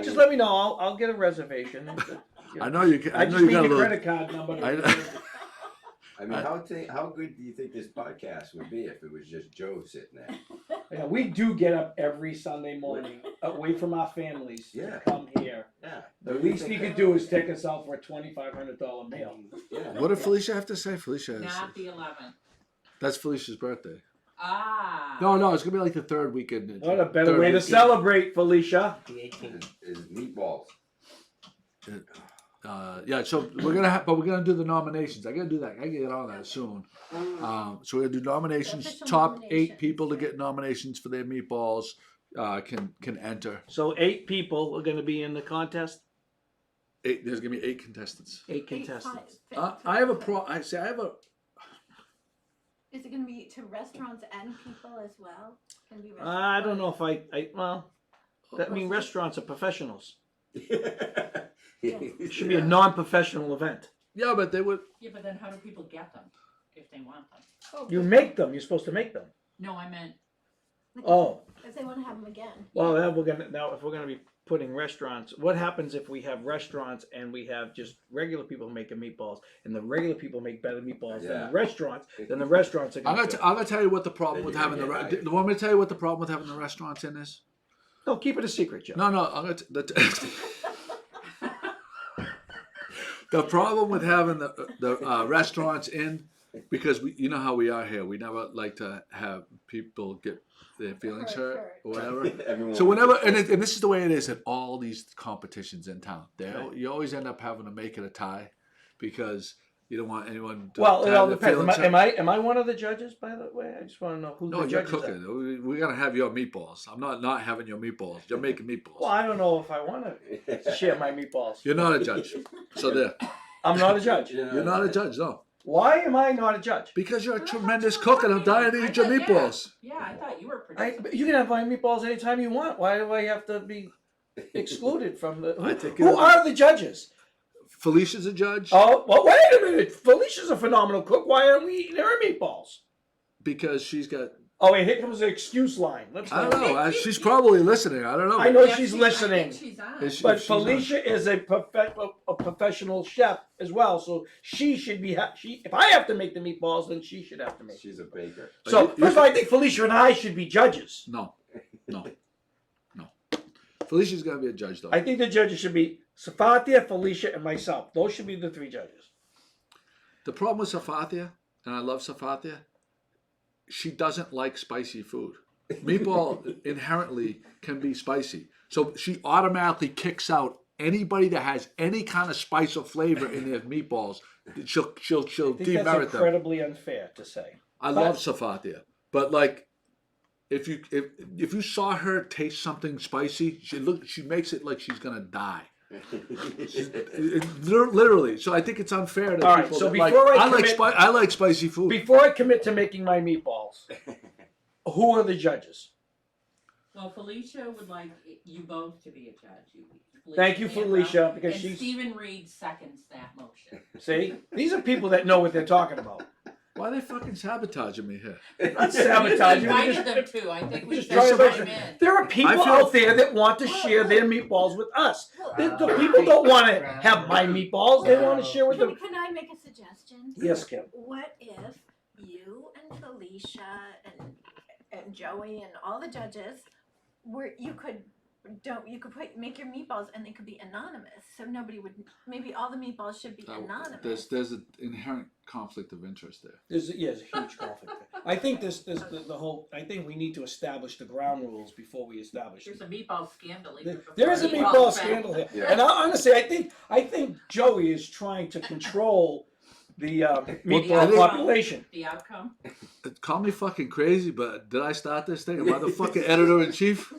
Just let me know. I'll get a reservation. I know you can. I know just you need got a the little. credit card number. I- I mean, how good do you think this podcast would be if it was just Joe sitting there? Yeah, we do get up every Sunday morning, away from our families, Yeah. to come here. Yeah. The least he could do is take us out for a $2,500 meal. Yeah. What did Felicia have to say? Felicia has Not the 11th. that's Felicia's birthday. Ah. No, it's gonna be like the third weekend. What a better Third way to weekend. celebrate, Felicia. The 18th. Is meatballs. Yeah, so we're gonna do the nominations. I gotta do that. I gotta get on that soon. So we're gonna do nominations. Official Top nominations, 8 people to yeah. get nominations for their meatballs can enter. So 8 people are going to be in the contest. 8. There's gonna be 8 contestants. 8 contestants. I have a I have a. Is it gonna be to restaurants and people as well? Can be I don't know restaurants. if that mean restaurants are professionals. It It should be a non-professional event. Yeah, but they would. Yeah, but then how do people get them if they want them? Oh, You make them. You're supposed to make them. No, I meant like Oh, if they want to have them again. well, then if we're gonna be putting restaurants, what happens if we have restaurants and we have just regular people making meatballs, and the regular people make better meatballs than Yeah. the restaurants? Then the restaurants are gonna. I'm gonna tell you what the problem Then with you're having gonna the. get hired. Do you want me to tell you what the problem with having the restaurants in is? No, keep it a secret, Joe. No, I'm gonna. The problem with having the restaurants in, because you know how we are here, we never like to have people get their feelings hurt or whatever. Everyone So whenever, and this is the way it is at all these competitions in town. Right. You always end up having to make it a tie, because you don't want anyone to, Well, to it all have their depends. feelings hurt. Am I one of the judges, by the way? I just want to know who No, the you're judges are. cooking. We gotta have your meatballs. I'm not having your meatballs. You're making meatballs. Well, I don't know if I want to share my meatballs. You're not a judge. So there. I'm not a judge. You're not a judge, no. Why am I not a judge? Because you're a tremendous cook and I'm dying to eat your meatballs. Yeah, I thought you were pretty. You can have my meatballs anytime you want. Why do I have to be excluded from the? I think Who it- are the judges? Felicia's a judge Oh, well, wait a minute. Felicia's a phenomenal cook. Why aren't we eating her meatballs? because she's got Oh wait, here comes the excuse line. Let's I go. don't know. She's probably listening. I don't know. I know Yeah, she's I listening. think she's on. Is she- But if she's not- Felicia is a professional chef as well, so she should be. If I have to make the meatballs, then she should have to make. She's a baker. So You- first of all, I think Felicia and I should be judges. No. Felicia's got to be a judge, though. I think the judges should be Safathia, Felicia, and myself. Those should be the 3 judges. The problem with Safathia, and I love Safathia, she doesn't like spicy food. Meatball inherently can be spicy. So she automatically kicks out anybody that has any kind of spice or flavor in their meatballs. She'll I think that's demerit them. incredibly unfair to say. I love Safathia, but like, if you saw her taste something spicy, she makes it like she's gonna die. Literally. So I think it's unfair to All right, people. so that like, before I like spicy food. Before I commit to making my meatballs, who are the judges? Well, Felicia would like you both to be a judge. Thank you, and Felicia, Ralph. because and she's. Stephen Reed seconds that motion. See, these are people that know what they're talking about. Why are they fucking sabotaging me here? Not sabotaging. We we're invited just- them too. I think we just should trying to invite make- them in. There are people I feel- out there that want to share their meatballs with us. The people don't want to have my meatballs. They want to share with them. Can I make a suggestion? Yes, Kim. What if you and Felicia and Joey and all the judges make your meatballs and they could be anonymous, so nobody would. Maybe all the meatballs should be anonymous. There's an inherent conflict of interest there. There's a huge conflict there. I think the whole. I think we need to establish the ground rules before we establish There's them. a meatball scandal. even There is a before meatball fest. scandal here, Yeah. and honestly, I think Joey is trying to control the meatball think- population. The outcome. Call me fucking crazy, but did I start this thing? Am I the fucking editor-in-chief?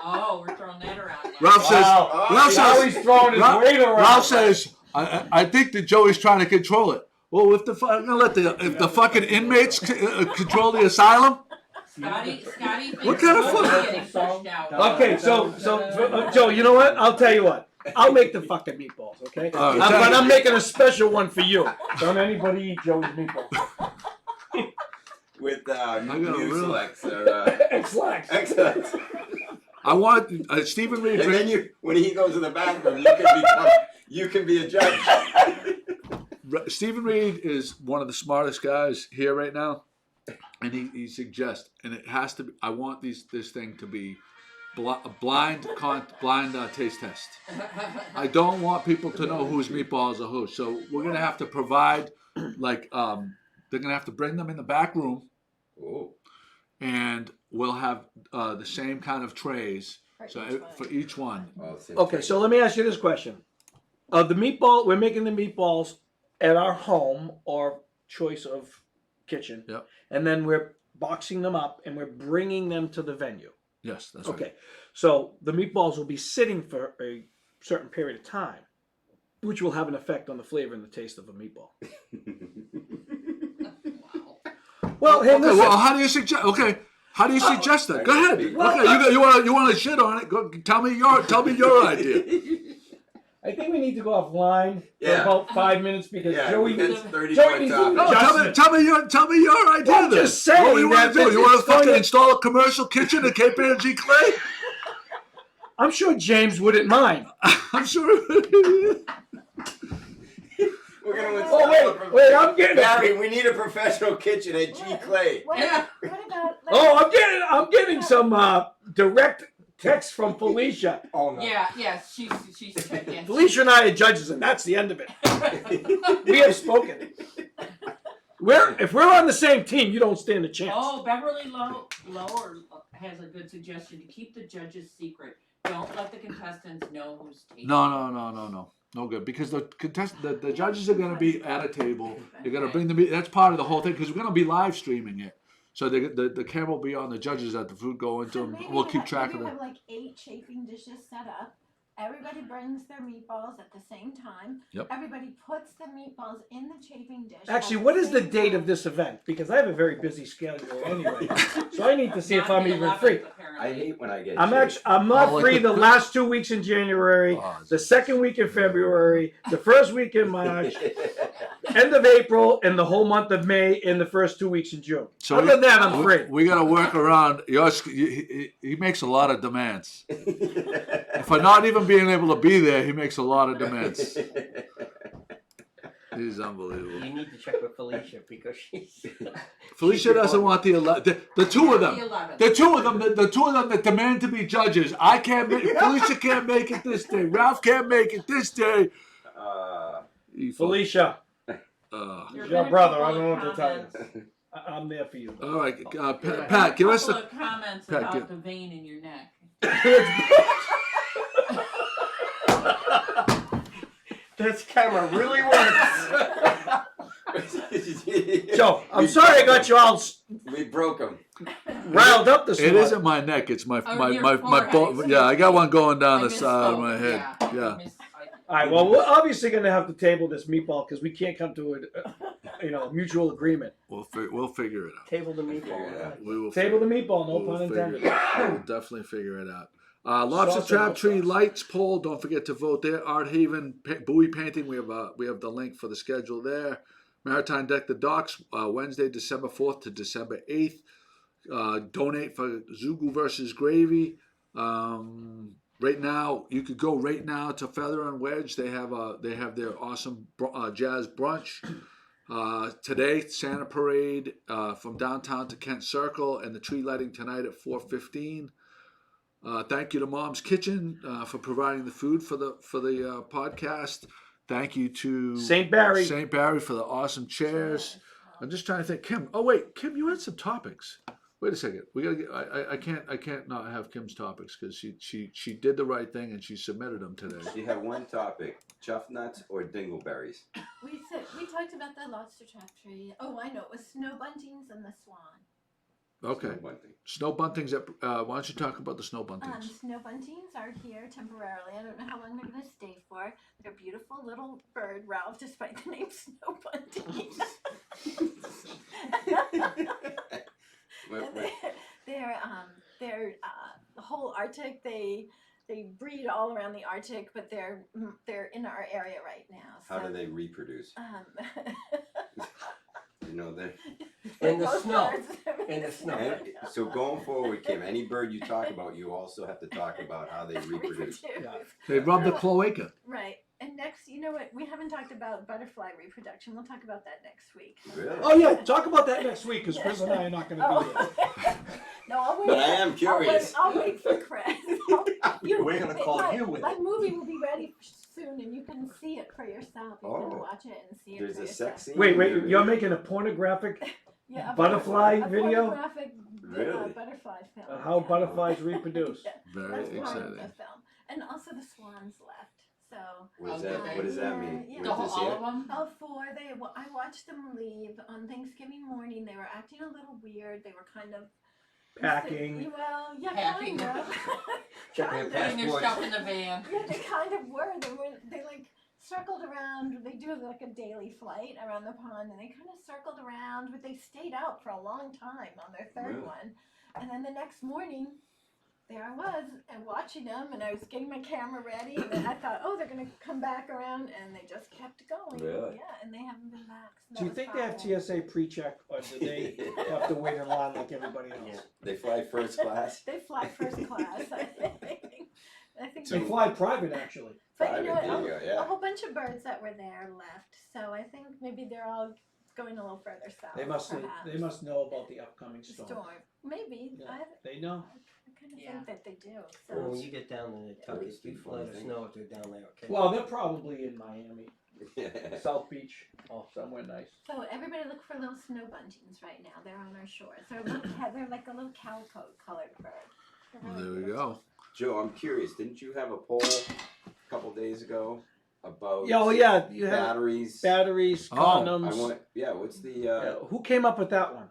Oh, we're throwing that around. now. Ralph says, Wow. Ralph Now says, he's throwing his Ralph- weight around. Ralph says, I think that Joey's trying to control it. Well, if I'm gonna let if the fucking inmates control the asylum, Scotty thinks What kind of Joey's fuck- getting pushed out. Okay, so Joe, you know what? I'll tell you what. I'll make the fucking meatballs, okay? All right, But I'm making a special one for you. Don't anybody eat Joey's meatballs. With got a real- Mucilex Excellent. excellent. I want Stephen Reed. And then when he goes to the bathroom, you can be a judge. Stephen Reed is one of the smartest guys here right now, and he suggests, and it has to be. I want this thing to be a blind taste test. I don't want people to know whose meatballs are whose. So we're gonna have to provide, like, they're gonna have to bring them in the back room, Ooh. and we'll have the same kind of trays for each one. Oh, it's Okay, so let me ask you this question. We're making the meatballs at our home or choice of kitchen. Yep. And then we're boxing them up and we're bringing them to the venue. Yes, that's right. Okay. So the meatballs will be sitting for a certain period of time, which will have an effect on the flavor and the taste of a meatball. Well, hey, Okay, listen. well, how do you suggest? Okay, how do you suggest that? Go ahead. Okay, you want to shit on it? Go, tell me your idea. I think we need to go offline for Yeah. about 5 minutes because Yeah, Joey. it's 30 Joey more needs to topics. No, adjust tell me your idea. Well, I'm then. just saying What do you want that to do? You want it's to fucking going to- install a commercial kitchen at Cape Angie Clay? I'm sure James wouldn't mind. I'm sure. We're gonna Oh wait, I'm getting. Barry, we need a professional kitchen at G Clay. What about? Oh, I'm getting some direct text from Felicia. Oh no. Yeah, she's checking. Felicia and I are judges, and that's the end of it. We have spoken. If we're on the same team, you don't stand a chance. Oh, Beverly Lower has a good suggestion to keep the judges secret. Don't let the contestants know who's tasting. No good, because the judges are going to be at a table. They're going to bring the meat. That's part of the whole thing, because we're going to be live streaming it. So the camera will be on the judges at the food go into them. We'll keep track of We them. have like 8 chafing dishes set up. Everybody brings their meatballs at the same time. Yep. Everybody puts the meatballs in the chafing dish. Actually, at what is the same date time. of this event? Because I have a very busy schedule anyway, so I need to see if Not I'm the even 11th, free. apparently. I hate when I get I'm chased. not Oh, like free the- the last 2 weeks in January, Oh, the second week in February, the first week in March, end of April and the whole month of May and the first 2 weeks in June. So Other than that, I'm free. We got to work around yours. He makes a lot of demands. For not even being able to be there, he makes a lot of demands. He's unbelievable. You need to check with Felicia because she's. Felicia doesn't want the two of them. The 11th. The two of them, the two of them that demand to be judges. I can't make. Felicia can't make it this day. Ralph can't make it this day. Felicia, Your your brother. I don't know what to tell you. I'm there for you. All right, Pat, give us couple the. of comments Pat, about give- the vein in your neck. This camera really works. Joe, I'm sorry I got you all We broke him. riled up this It morning. isn't my neck. It's my Oh, my your my forehead. yeah. I got one going down I the side of misspoke. my head. Yeah. All right. Well, we're obviously going to have to table this meatball because we can't come to a mutual agreement. We'll figure it out. Table the Figure it meatball. out. We will Table the figure- meatball. No we will pun figure intended. it out. We'll definitely figure it out. Lobster Sauce Trap and Tree sauce. Lights poll. Don't forget to vote there. Art Haven buoy painting. We have the link for the schedule there. Maritime Deck the Docks Wednesday, December 4th to December 8th. Donate for Zugu versus Gravy. Right now, you could go right now to Feather and Wedge. They have their awesome jazz brunch. Today, Santa Parade from downtown to Kent Circle, and the tree lighting tonight at 4:15. Thank you to Mom's Kitchen for providing the food for the podcast. Thank you to St. Barry. St. Barry for the awesome chairs. I'm just trying to think, Kim. Oh wait, Kim, you had some topics. Wait a second. We gotta get. I can't not have Kim's topics because she did the right thing and she submitted them today. You have one topic: chuff nuts or dingleberries. We talked about the lobster trap tree. Oh, I know. It was snow buntings and the swan. Okay. Snow bunting. Snow buntings. Why don't you talk about the snow buntings? Snow buntings are here temporarily. I don't know how long they're going to stay for. They're beautiful little bird, Ralph, despite the name Snow Bunting. They're the whole Arctic. They breed all around the Arctic, but they're in our area right now. So, How do they reproduce? You know, they're. In the most snow. birds- In the snow. And so going forward, Kim, any bird you talk about, you also have to talk about how they reproduce. They rub the cloaca. Right. And next, you know what? We haven't talked about butterfly reproduction. We'll talk about that next week. Really? Oh yeah, talk about that next week because Chris and I are not going to be there. Oh. No, I'll wait. But I am curious. I'll wait for Chris. We're gonna call you with my it. movie will be ready soon, and you can see it for yourself. You Oh. can watch it and see it There's for a yourself. sex scene. Wait, you're making a pornographic Yeah, butterfly video? Pornographic Really? butterfly film. how yeah. butterflies reproduce. Yeah, Very that's part of exciting. the film, and also the swans left. So. What does that? What does that mean? Yeah, The Was whole, this all it? of them? Oh, four. I watched them leave on Thanksgiving morning. They were acting a little weird. They were kind of Packing. Well, yeah, Packing. kind of. Checking their Kind of. Putting their passports. stuff in the van. Yeah, they kind of were. They like circled around. They do like a daily flight around the pond, and they kind of circled around, but they stayed out for a long time on their third Really? one. And then the next morning, there I was and watching them, and I was getting my camera ready, and then I thought, oh, they're gonna come back around, and they just kept going. Really? Yeah, and they haven't been back. So Do you that think was they have Friday. TSA pre-check or do they have to wait in line like everybody else? Yeah. They fly first class. They fly first class. I think. They fly private actually. But you know Private, what? there you go, A yeah. whole bunch of birds that were there left, so I think maybe they're all going a little further south. They must know about the upcoming storm. storm. Maybe. Yeah. I They know. kind of Yeah. think that they do. So. Well, when you get down to Nantucket, Birds you do let fun us things. know if they're down there, okay? Well, they're probably in Miami, South Beach, or somewhere nice. So everybody look for little snow buntings right now. They're on our shores. They're like a little calico colored bird. They're Well, really there we beautiful. go. Joe, I'm curious. Didn't you have a poll a couple days ago about Yeah, oh yeah, you have batteries? batteries, Oh, condoms. I want. Yeah. What's the? Yeah, who came up with that one?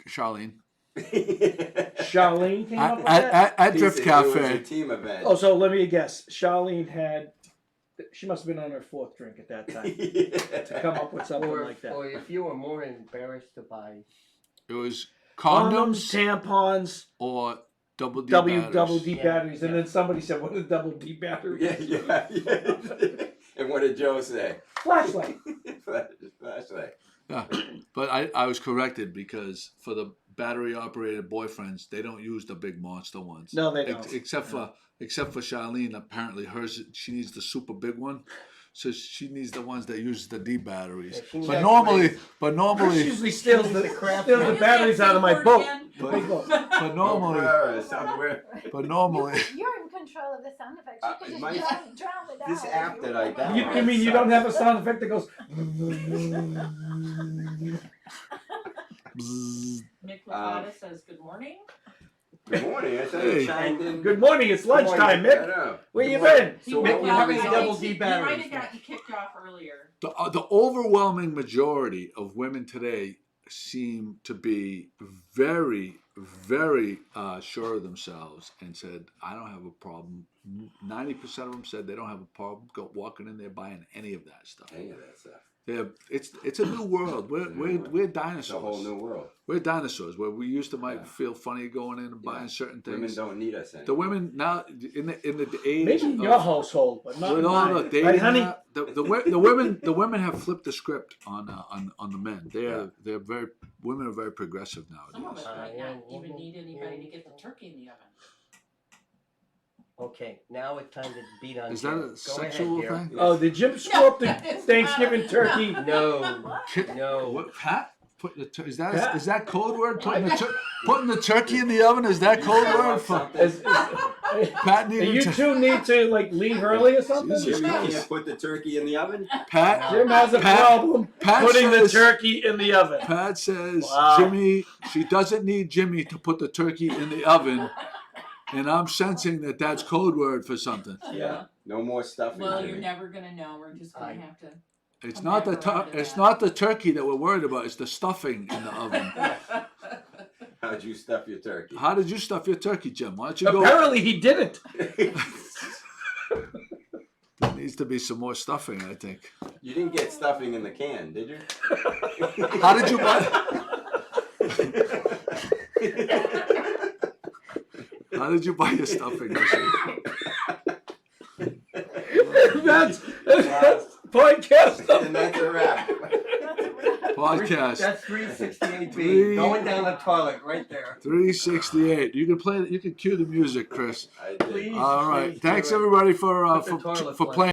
Charlene. Charlene came up with that. At He Drift said It was a Cafe. team event. Oh, so let me guess. Charlene had. She must have been on her fourth drink at that time to come up with something Or, like that. or if you were more embarrassed to buy, It was Condoms, condoms tampons, or double D double batteries. D Yeah, batteries, and yeah. then somebody said, "What are double D batteries?" Yeah. And what did Joe say? Flashlight. Flashlight. Yeah, but I was corrected because for the battery operated boyfriends, they don't use the big monster ones. No, they don't. Except for Charlene, apparently she needs the super big one. So she needs the ones that use the D batteries. Yeah, she But needs normally, usually steals She the, needs the crap steals one. the Can you say batteries a out of my word boat. again? Big boat. but normally, but normally, You're in control of the sound effects. You could just my- drown it out. this if app you that I really downloaded- want. You mean you don't have a sound effect that goes? bzzz. Nick Lafada says good morning. Good morning. I thought Hey. it chimed in. Good morning. It's lunchtime, I Mick. know. Where you Good morning. been? So Mick, what you're were having we- double D He might batteries. have gotten kicked off earlier. The overwhelming majority of women today seem to be very, very sure of themselves and said, "I don't have a problem." 90% of them said they don't have a problem walking in there buying any of that stuff. Any of that stuff. It's a new world. We're It's a dinosaurs. whole new world. We're dinosaurs. Where we used to might Yeah. feel funny going in and buying Yeah. certain Women things. don't need us anymore. The women now in the age Maybe in of- your household, but not with in all mine. the dating Right, honey? app, the women have flipped the script on the men. They're very women are very progressive Some of nowadays. us might yeah, not even woman, need anybody to yeah. get the turkey in the oven. Okay, now it's time to beat on Is Jim. that a Go sexual ahead, dear. thing? Oh, did Jim screw up the it's Thanksgiving not. turkey? No, no. What, Pat? Is that Pat? is that code word? Putting the turkey in the oven, is that code word for Pat Do needed you to two need to like leave early or something? Jesus You Christ. can't put the turkey in the oven? Pat? Jim has a Pat- problem Pat putting the says- turkey in the oven. Pat says Wow. Jimmy. She doesn't need Jimmy to put the turkey in the oven, and I'm sensing that that's code word for something. Yeah. No more stuffing. Well, Jimmy. you're never gonna know. We're just gonna have to. It's Come not back the around to it's that. not the turkey that we're worried about. It's the stuffing in the oven. How'd you stuff your turkey? How did you stuff your turkey, Jim? Why don't you go? Apparently he didn't. There needs to be some more stuffing, I think. You didn't get stuffing in the can, did you? How did you buy? How did you buy your stuffing? That's podcast. And that's a wrap. Podcast That's 368B. Three- Going down the toilet right there. 368. You can play. You can cue the music, Chris. I did. Please. All right. please Thanks do it. everybody for Put the toilet for flush. playing.